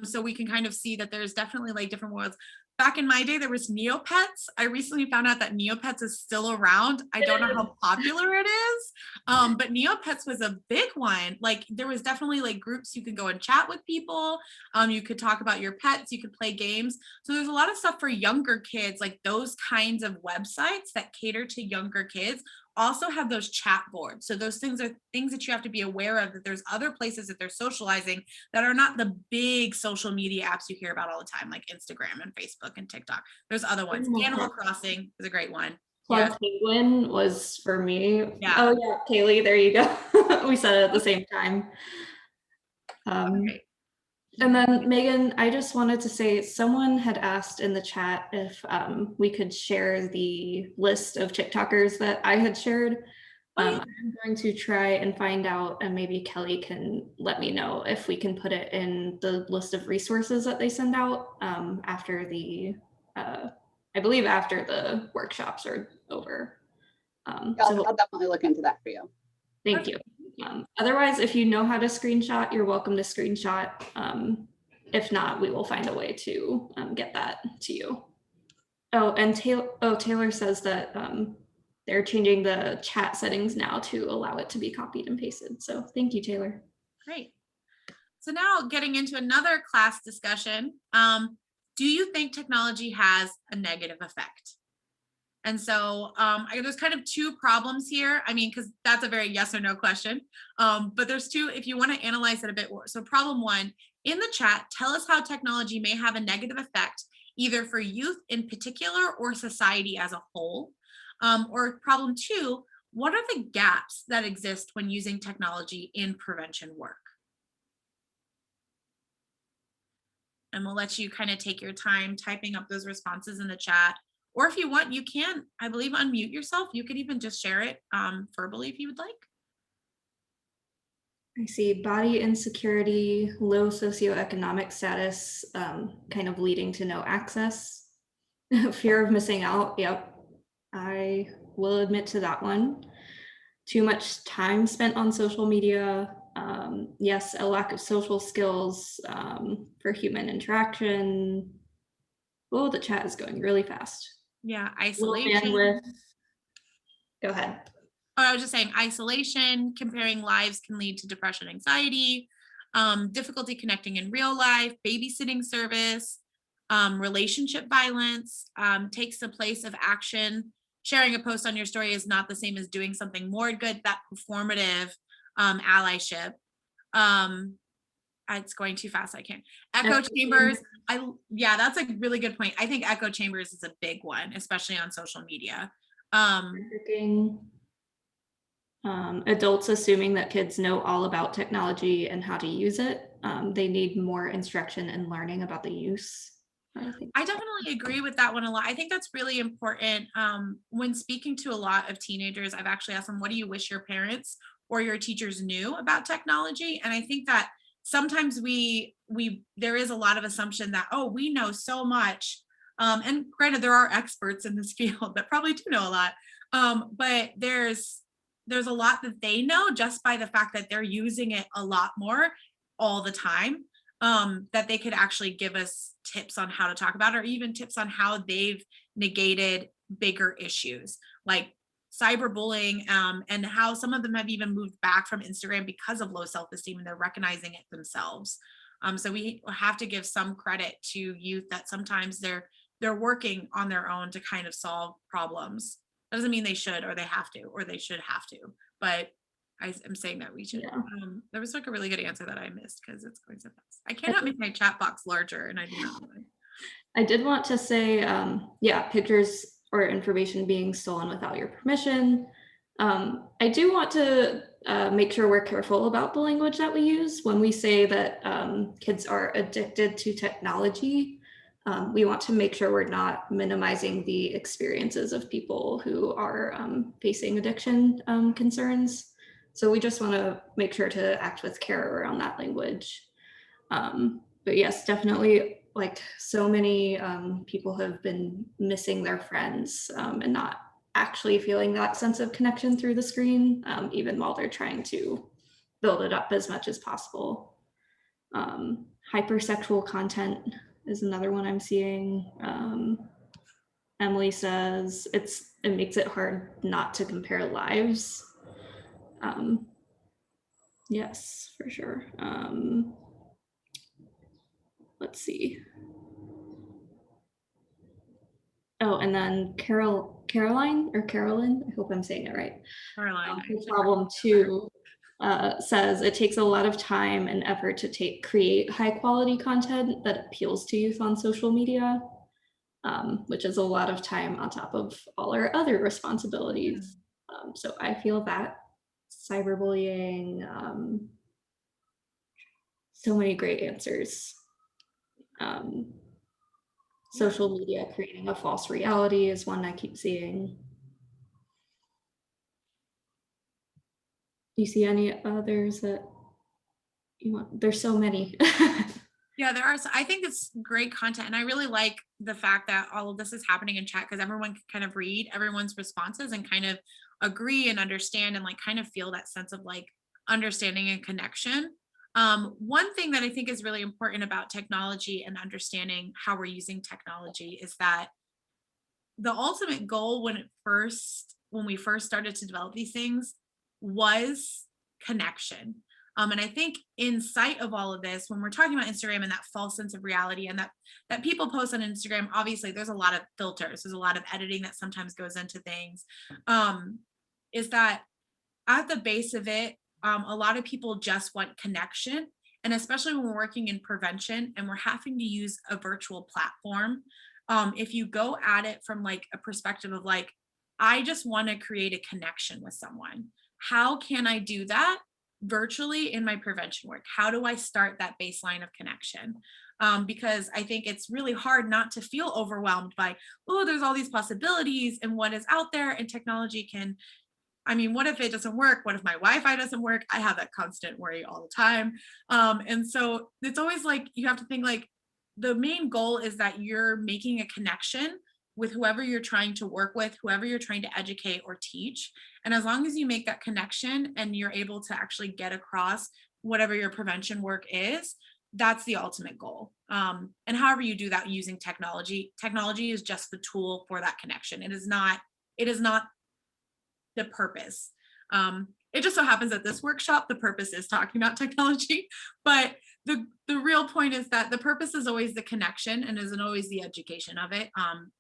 So we can kind of see that there's definitely like different worlds. Back in my day, there was Neopets. I recently found out that Neopets is still around. I don't know how popular it is, but Neopets was a big one. Like there was definitely like groups you could go and chat with people. You could talk about your pets. You could play games. So there's a lot of stuff for younger kids, like those kinds of websites that cater to younger kids also have those chat boards. So those things are things that you have to be aware of, that there's other places that they're socializing that are not the big social media apps you hear about all the time, like Instagram and Facebook and TikTok. There's other ones. Animal Crossing is a great one. Club Penguin was for me. Yeah. Oh yeah, Kaylee, there you go. We said it at the same time. Okay. And then Megan, I just wanted to say, someone had asked in the chat if we could share the list of TikTokers that I had shared. I'm going to try and find out, and maybe Kelly can let me know if we can put it in the list of resources that they send out after the, I believe after the workshops are over. I'll definitely look into that for you. Thank you. Otherwise, if you know how to screenshot, you're welcome to screenshot. If not, we will find a way to get that to you. Oh, and Taylor says that they're changing the chat settings now to allow it to be copied and pasted. So thank you, Taylor. Great. So now getting into another class discussion, do you think technology has a negative effect? And so there's kind of two problems here. I mean, because that's a very yes or no question. But there's two, if you want to analyze it a bit more. So problem one, in the chat, tell us how technology may have a negative effect, either for youth in particular or society as a whole. Or problem two, what are the gaps that exist when using technology in prevention work? And we'll let you kind of take your time typing up those responses in the chat. Or if you want, you can, I believe, unmute yourself. You could even just share it verbally if you would like. I see body insecurity, low socioeconomic status, kind of leading to no access, fear of missing out. Yep, I will admit to that one. Too much time spent on social media. Yes, a lack of social skills for human interaction. Oh, the chat is going really fast. Yeah, isolation. Go ahead. Oh, I was just saying isolation, comparing lives can lead to depression, anxiety, difficulty connecting in real life, babysitting service, relationship violence, takes the place of action. Sharing a post on your story is not the same as doing something more good, that performative allyship. It's going too fast. I can't. Echo chambers. Yeah, that's a really good point. I think echo chambers is a big one, especially on social media. Adults assuming that kids know all about technology and how to use it. They need more instruction and learning about the use. I definitely agree with that one a lot. I think that's really important. When speaking to a lot of teenagers, I've actually asked them, what do you wish your parents or your teachers knew about technology? And I think that sometimes there is a lot of assumption that, oh, we know so much. And granted, there are experts in this field that probably do know a lot. But there's a lot that they know just by the fact that they're using it a lot more all the time, that they could actually give us tips on how to talk about it, or even tips on how they've negated bigger issues like cyberbullying, and how some of them have even moved back from Instagram because of low self-esteem and they're recognizing it themselves. So we have to give some credit to youth that sometimes they're working on their own to kind of solve problems. That doesn't mean they should or they have to, or they should have to, but I'm saying that we should. Yeah. There was like a really good answer that I missed because it's going so fast. I cannot make my chat box larger, and I do not know it. I did want to say, yeah, pictures or information being stolen without your permission. I do want to make sure we're careful about the language that we use when we say that kids are addicted to technology. We want to make sure we're not minimizing the experiences of people who are facing addiction concerns. So we just want to make sure to act with care around that language. But yes, definitely like so many people have been missing their friends and not actually feeling that sense of connection through the screen, even while they're trying to build it up as much as possible. Hypersexual content is another one I'm seeing. Emily says it makes it hard not to compare lives. Yes, for sure. Let's see. Oh, and then Caroline, I hope I'm saying it right. Caroline, Problem 2 says it takes a lot of time and effort to create high quality content that appeals to youth on social media, which is a lot of time on top of all our other responsibilities. So I feel that cyberbullying, so many great answers. Social media creating a false reality is one I keep seeing. Do you see any others that you want? There's so many. Yeah, there are. I think it's great content. And I really like the fact that all of this is happening in chat because everyone can kind of read everyone's responses and kind of agree and understand and like kind of feel that sense of like understanding and connection. One thing that I think is really important about technology and understanding how we're using technology is that the ultimate goal when we first started to develop these things was connection. And I think in sight of all of this, when we're talking about Instagram and that false sense of reality and that people post on Instagram, obviously there's a lot of filters, there's a lot of editing that sometimes goes into things, is that at the base of it, a lot of people just want connection. And especially when we're working in prevention and we're having to use a virtual platform, if you go at it from like a perspective of like, I just want to create a connection with someone. How can I do that virtually in my prevention work? How do I start that baseline of connection? Because I think it's really hard not to feel overwhelmed by, oh, there's all these possibilities and what is out there, and technology can, I mean, what if it doesn't work? What if my Wi-Fi doesn't work? I have that constant worry all the time. And so it's always like, you have to think like the main goal is that you're making a connection with whoever you're trying to work with, whoever you're trying to educate or teach. And as long as you make that connection and you're able to actually get across whatever your prevention work is, that's the ultimate goal. And however you do that using technology is just the tool for that connection. It is not the purpose. It just so happens that this workshop, the purpose is talking about technology, but the real point is that the purpose is always the connection and isn't always the education of it.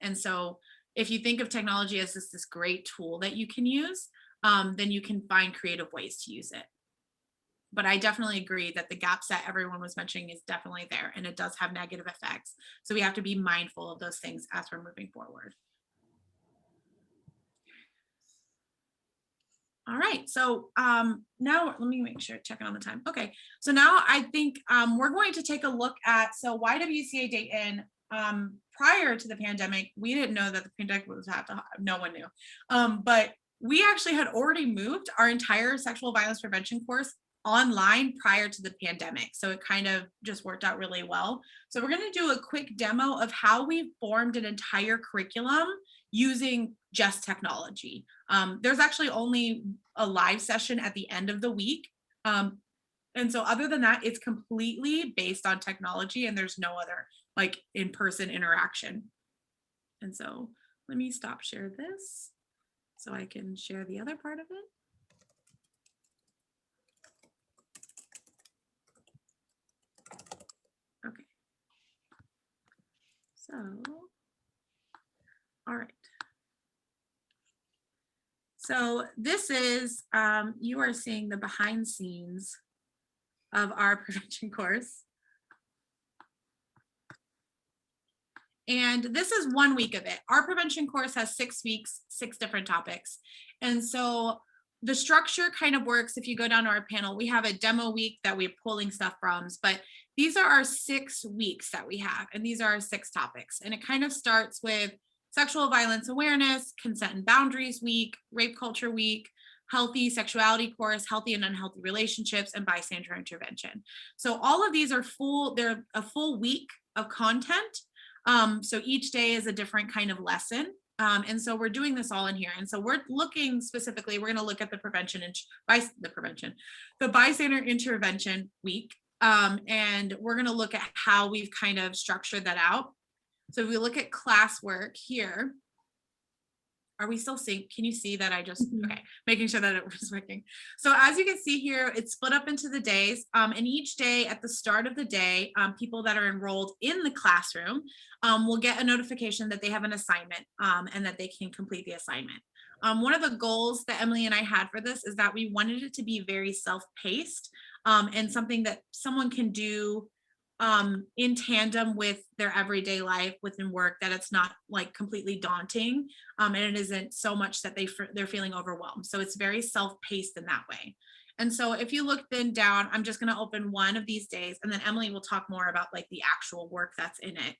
And so if you think of technology as just this great tool that you can use, then you can find creative ways to use it. But I definitely agree that the gaps that everyone was mentioning is definitely there, and it does have negative effects. So we have to be mindful of those things as we're moving forward. All right, so now let me make sure, checking on the time. Okay, so now I think we're going to take a look at, so YWCA Dayton, prior to the pandemic, we didn't know that the pandemic was happening, no one knew. But we actually had already moved our entire sexual violence prevention course online prior to the pandemic. So it kind of just worked out really well. So we're gonna do a quick demo of how we formed an entire curriculum using just technology. There's actually only a live session at the end of the week. And so other than that, it's completely based on technology and there's no other like in-person interaction. And so let me stop share this so I can share the other part of it. Okay. So, all right. So this is, you are seeing the behind scenes of our prevention course. And this is 1 week of it. Our prevention course has 6 weeks, 6 different topics. And so the structure kind of works. If you go down to our panel, we have a demo week that we're pulling stuff from, but these are our 6 weeks that we have. And these are our 6 topics. And it kind of starts with sexual violence awareness, consent and boundaries week, rape culture week, healthy sexuality course, healthy and unhealthy relationships, and bystander intervention. So all of these are they're a full week of content. So each day is a different kind of lesson. And so we're doing this all in here. And so we're looking specifically, we're going to look at the bystander intervention week. And we're going to look at how we've kind of structured that out. So if we look at classwork here, are we still seeing, can you see that I just, okay, making sure that it was working. So as you can see here, it's split up into the days, and each day at the start of the day, people that are enrolled in the classroom will get a notification that they have an assignment and that they can complete the assignment. One of the goals that Emily and I had for this is that we wanted it to be very self-paced and something that someone can do in tandem with their everyday life within work, that it's not like completely daunting and it isn't so much that they're feeling overwhelmed. So it's very self-paced in that way. And so if you look then down, I'm just going to open one of these days and then Emily will talk more about like the actual work that's in it.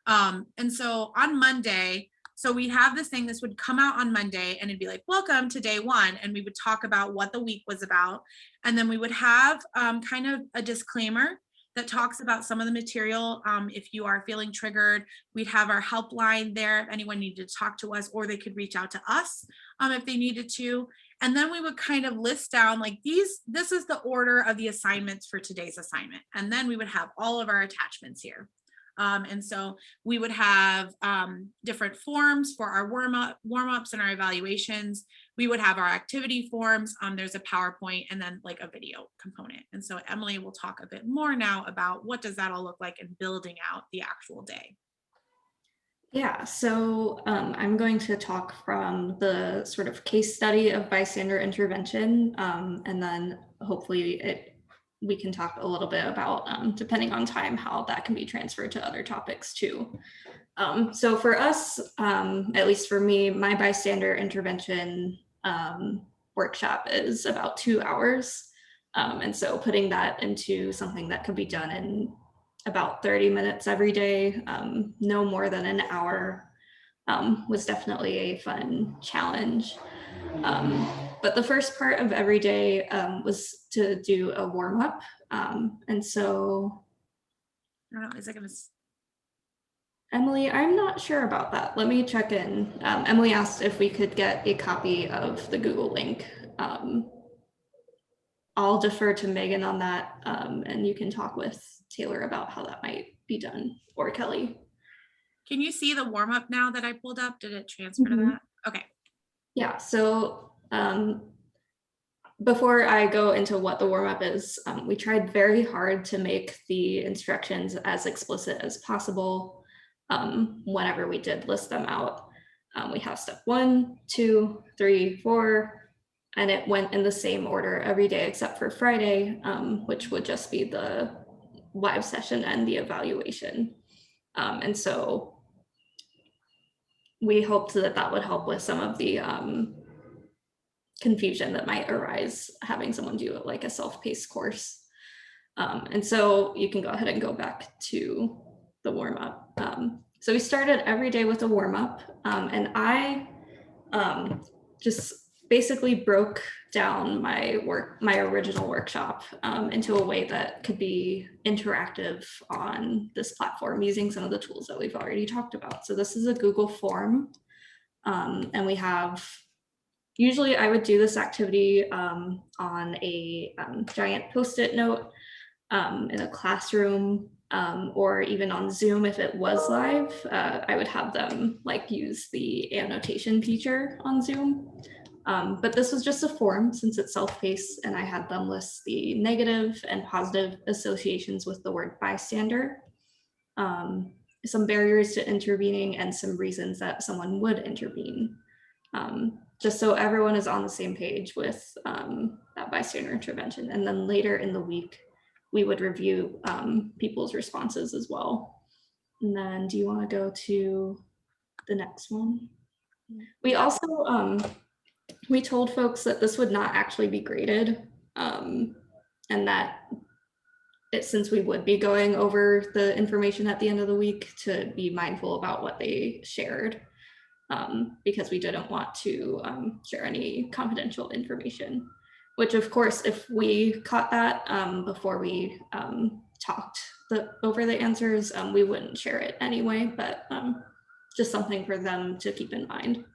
And so on Monday, so we have this thing, this would come out on Monday and it'd be like, welcome to day one. And we would talk about what the week was about. And then we would have kind of a disclaimer that talks about some of the material. If you are feeling triggered, we'd have our helpline there if anyone needed to talk to us, or they could reach out to us if they needed to. And then we would kind of list down like this is the order of the assignments for today's assignment. And then we would have all of our attachments here. And so we would have different forms for our warm-ups and our evaluations. We would have our activity forms. There's a PowerPoint and then like a video component. And so Emily will talk a bit more now about what does that all look like in building out the actual day. Yeah, so I'm going to talk from the sort of case study of bystander intervention, and then hopefully we can talk a little bit about, depending on time, how that can be transferred to other topics too. So for us, at least for me, my bystander intervention workshop is about 2 hours. And so putting that into something that could be done in about 30 minutes every day, no more than an hour, was definitely a fun challenge. But the first part of every day was to do a warm up. And so, I don't know, is it going to? Emily, I'm not sure about that. Let me check in. Emily asked if we could get a copy of the Google link. I'll defer to Megan on that, and you can talk with Taylor about how that might be done, or Kelly. Can you see the warm up now that I pulled up? Did it transfer to that? Okay. Yeah, so before I go into what the warm-up is, we tried very hard to make the instructions as explicit as possible whenever we did list them out. We have step 1, 2, 3, 4, and it went in the same order every day except for Friday, which would just be the live session and the evaluation. And so we hoped that that would help with some of the confusion that might arise having someone do it like a self-paced course. And so you can go ahead and go back to the warm-up. So we started every day with a warm-up, and I just basically broke down my original workshop into a way that could be interactive on this platform using some of the tools that we've already talked about. So this is a Google form, and we have, usually I would do this activity on a giant Post-it note in a classroom, or even on Zoom if it was live. I would have them like use the annotation feature on Zoom. But this was just a form since it's self-paced, and I had them list the negative and positive associations with the word bystander, some barriers to intervening, and some reasons that someone would intervene, just so everyone is on the same page with that bystander intervention. And then later in the week, we would review people's responses as well. And then do you want to go to the next one? We also, we told folks that this would not actually be graded, and that since we would be going over the information at the end of the week, to be mindful about what they shared, because we didn't want to share any confidential information, which of course, if we caught that before we talked over the answers, we wouldn't share it anyway, but just something for them to keep in mind.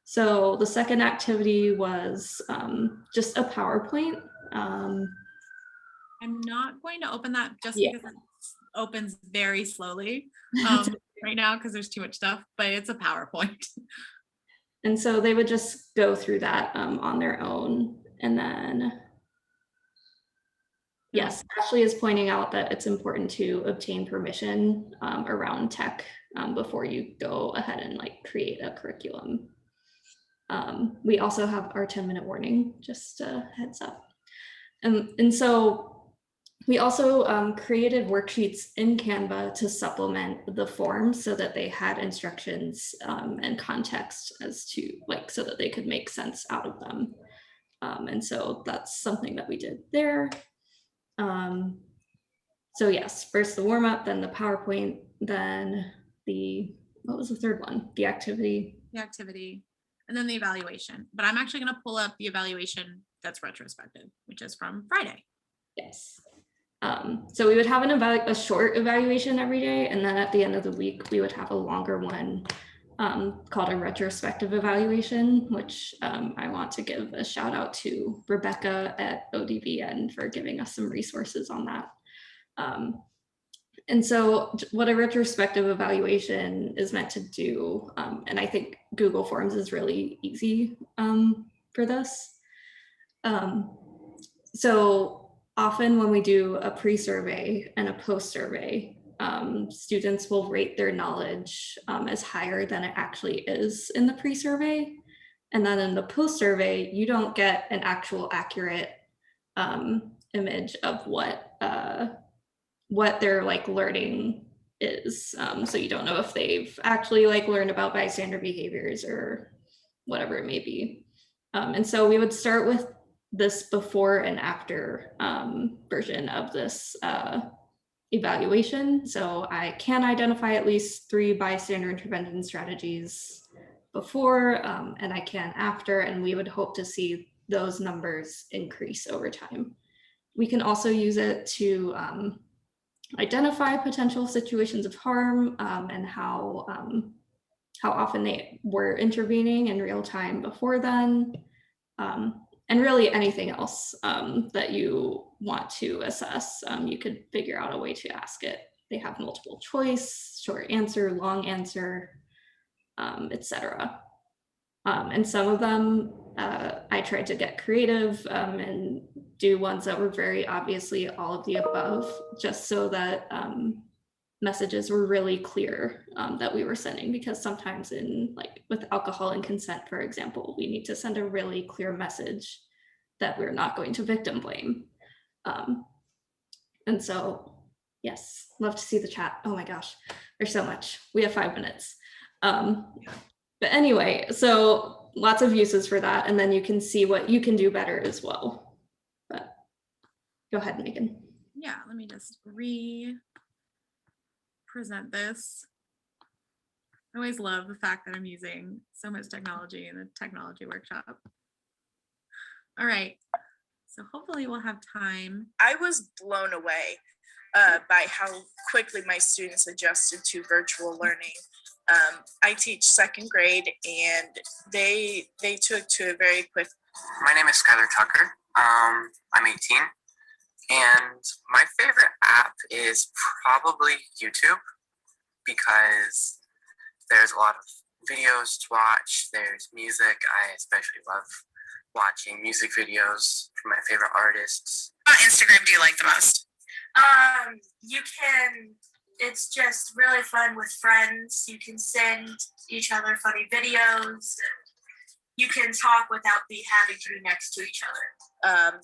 So the second activity was just a PowerPoint. I'm not going to open that just Yeah. because it opens very slowly right now because there's too much stuff, but it's a PowerPoint. And so they would just go through that on their own. And then, yes, Ashley is pointing out that it's important to obtain permission around tech before you go ahead and like create a curriculum. We also have our 10-minute warning, just a heads up. And so we also created worksheets in Canva to supplement the forms so that they had instructions and context as to like, so that they could make sense out of them. And so that's something that we did there. So yes, first the warm up, then the PowerPoint, then what was the third one? The activity. The activity, and then the evaluation. But I'm actually going to pull up the evaluation that's retrospective, which is from Friday. Yes. So we would have a short evaluation every day, and then at the end of the week, we would have a longer one called a retrospective evaluation, which I want to give a shout out to Rebecca at ODVN for giving us some resources on that. And so what a retrospective evaluation is meant to do, and I think Google Forms is really easy for this. So often when we do a pre-survey and a post-survey, students will rate their knowledge as higher than it actually is in the pre-survey. And then in the post-survey, you don't get an actual accurate image of what their like learning is. So you don't know if they've actually like learned about bystander behaviors or whatever it may be. And so we would start with this before and after version of this evaluation. So I can identify at least 3 bystander intervention strategies before and I can after, and we would hope to see those numbers increase over time. We can also use it to identify potential situations of harm and how often they were intervening in real time before then. And really anything else that you want to assess, you could figure out a way to ask it. They have multiple choice, short answer, long answer, etc. And some of them, I tried to get creative and do ones that were very obviously all of the above, just so that messages were really clear that we were sending, because sometimes with alcohol and consent, for example, we need to send a really clear message that we're not going to victim blame. And so, yes, love to see the chat. Oh my gosh, there's so much. We have 5 minutes. But anyway, so lots of uses for that. And then you can see what you can do better as well. But go ahead, Megan. Yeah, let me just present this. I always love the fact that I'm using so much technology in a technology workshop. All right, so hopefully we'll have time. I was blown away by how quickly my students adjusted to virtual learning. I teach 2nd grade and they took to a very quick. My name is Skylar Tucker. I'm 18 and my favorite app is probably YouTube because there's a lot of videos to watch. There's music. I especially love watching music videos from my favorite artists. What Instagram do you like the most? It's just really fun with friends. You can send each other funny videos. You can talk without having to be next to each other.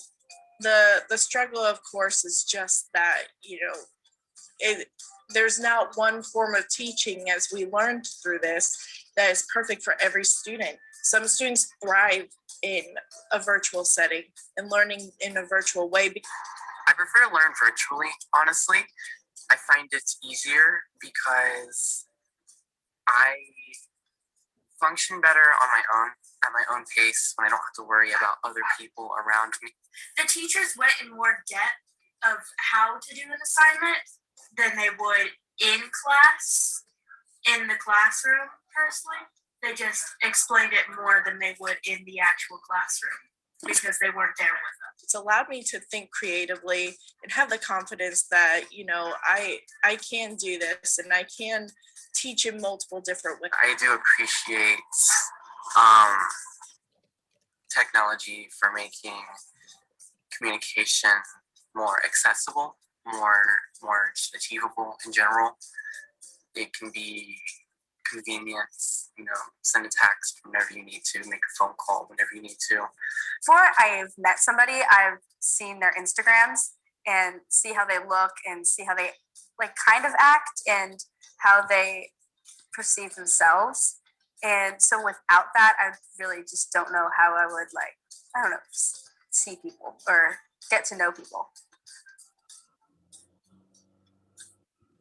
The struggle, of course, is just that, there's not one form of teaching, as we learned through this, that is perfect for every student. Some students thrive in a virtual setting and learning in a virtual way. I prefer to learn virtually, honestly. I find it's easier because I function better on my own, at my own pace, when I don't have to worry about other people around me. The teachers went in more depth of how to do an assignment than they would in class, in the classroom, personally. They just explained it more than they would in the actual classroom because they weren't there with us. It's allowed me to think creatively and have the confidence that, you know, I can do this and I can teach in multiple different ways. I do appreciate technology for making communication more accessible, more achievable in general. It can be convenient, you know, send a text whenever you need to, make a phone call whenever you need to. Before I've met somebody, I've seen their Instagrams and see how they look and see how they like kind of act and how they perceive themselves. And so without that, I really just don't know how I would like, I don't know, see people or get to know people.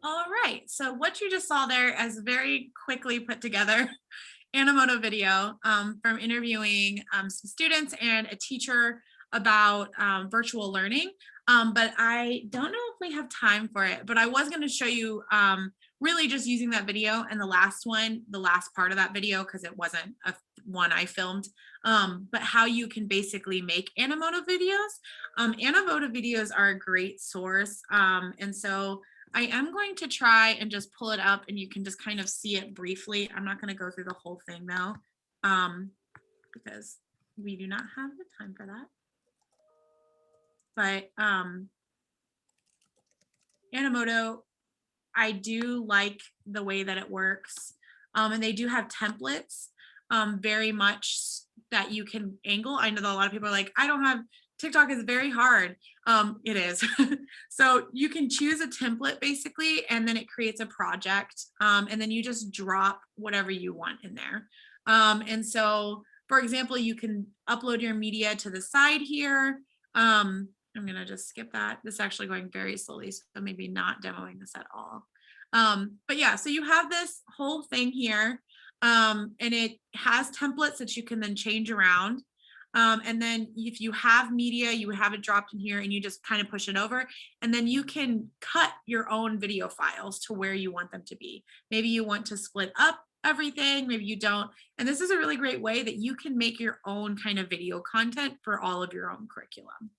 All right, so what you just saw there is very quickly put together Animoto video from interviewing some students and a teacher about virtual learning. But I don't know if we have time for it, but I was going to show you really just using that video and the last part of that video, because it wasn't one I filmed, but how you can basically make Animoto videos. Animoto videos are a great source. And so I am going to try and just pull it up and you can just kind of see it briefly. I'm not going to go through the whole thing though, because we do not have the time for that. But Animoto, I do like the way that it works. And they do have templates very much that you can angle. I know that a lot of people are like, I don't have, TikTok is very hard. It is. So you can choose a template basically, and then it creates a project. And then you just drop whatever you want in there. And so, for example, you can upload your media to the side here. I'm gonna just skip that. This is actually going very slowly, so maybe not demoing this at all. But yeah, so you have this whole thing here, and it has templates that you can then change around. And then if you have media, you have it dropped in here and you just kind of push it over, and then you can cut your own video files to where you want them to be. Maybe you want to split up everything, maybe you don't. And this is a really great way that you can make your own kind of video content for all of your own curriculum.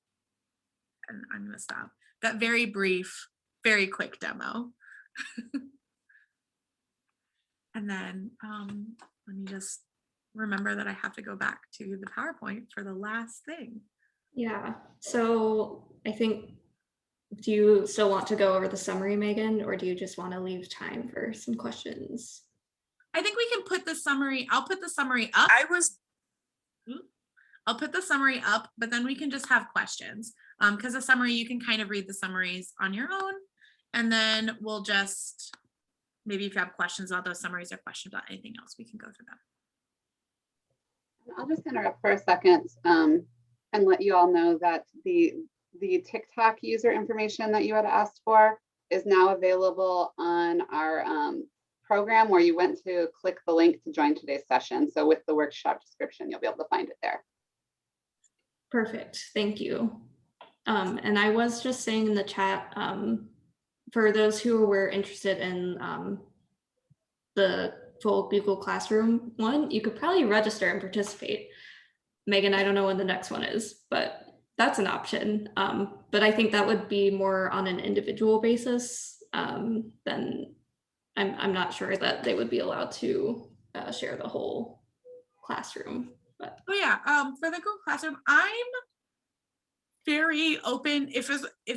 And I'm going to stop that very brief, very quick demo. And then let me just remember that I have to go back to the PowerPoint for the last thing. Yeah, so I think, do you still want to go over the summary, Megan, or do you just want to leave time for some questions? I think we can put the summary, I'll put the summary up. I'll put the summary up, but then we can just have questions. Because the summary, you can kind of read the summaries on your own, and then we'll just, maybe if you have questions about those summaries or questions about anything else, we can go through them. I'll just interrupt for a second and let you all know that the TikTok user information that you had asked for is now available on our program, where you went to click the link to join today's session. So with the workshop description, you'll be able to find it there. Perfect, thank you. And I was just saying in the chat, for those who were interested in the full Google Classroom one, you could probably register and participate. Megan, I don't know when the next one is, but that's an option. But I think that would be more on an individual basis. Then I'm not sure that they would be allowed to share the whole classroom. But. Oh yeah, for the Google Classroom, I'm very open. If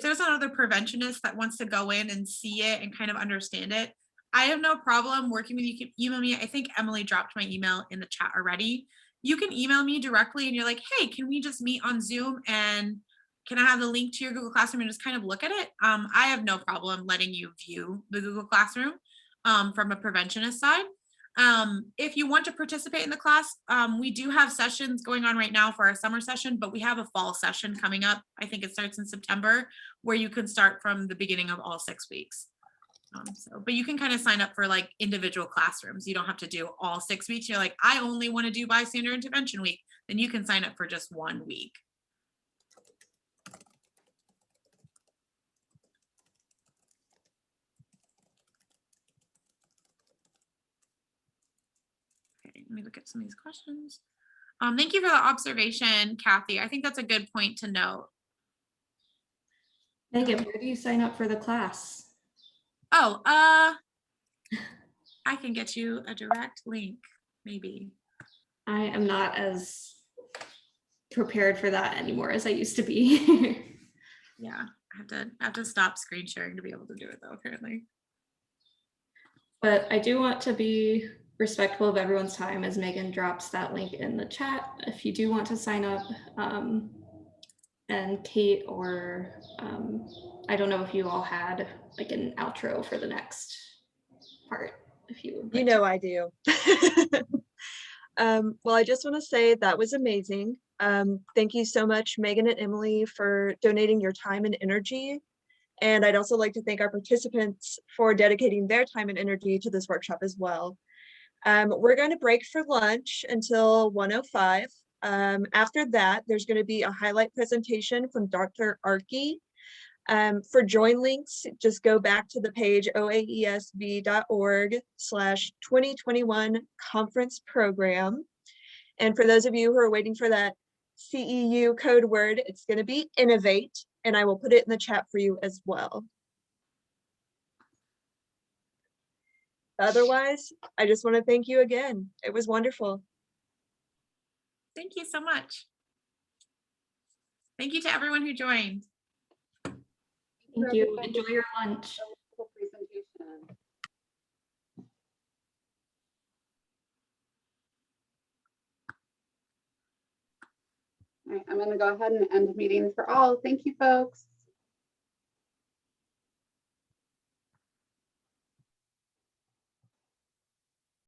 there's another preventionist that wants to go in and see it and kind of understand it, I have no problem working with you. You can email me. I think Emily dropped my email in the chat already. You can email me directly and you're like, hey, can we just meet on Zoom and can I have the link to your Google Classroom and just kind of look at it? I have no problem letting you view the Google Classroom from a preventionist side. If you want to participate in the class, we do have sessions going on right now for our summer session, but we have a fall session coming up. I think it starts in September, where you can start from the beginning of all 6 weeks. But you can kind of sign up for like individual classrooms. You don't have to do all 6 weeks. You're like, I only want to do Bystander Intervention week. Then you can sign up for just 1 week. Let me look at some of these questions. Thank you for the observation, Kathy. I think that's a good point to note. Megan, where do you sign up for the class? Oh, I can get you a direct link, maybe. I am not as prepared for that anymore as I used to be. Yeah, I have to stop screen sharing to be able to do it though, apparently. But I do want to be respectful of everyone's time as Megan drops that link in the chat. If you do want to sign up, and Kate or I don't know if you all had like an outro for the next part. If you would You like know to. I do. Well, I just want to say that was amazing. Thank you so much, Megan and Emily, for donating your time and energy. And I'd also like to thank our participants for dedicating their time and energy to this workshop as well. We're going to break for lunch until 1:05. After that, there's going to be a highlight presentation from Dr. Arki. For join links, just go back to the page oaesv.org/2021 conference program. And for those of you who are waiting for that CEU code word, it's going to be innovate, and I will put it in the chat for you as well. Otherwise, I just want to thank you again. It was wonderful. Thank you so much. Thank you to everyone who joined. Thank you. Enjoy your lunch. Presentation. All right, I'm going to go ahead and end the meeting for all. Thank you, folks.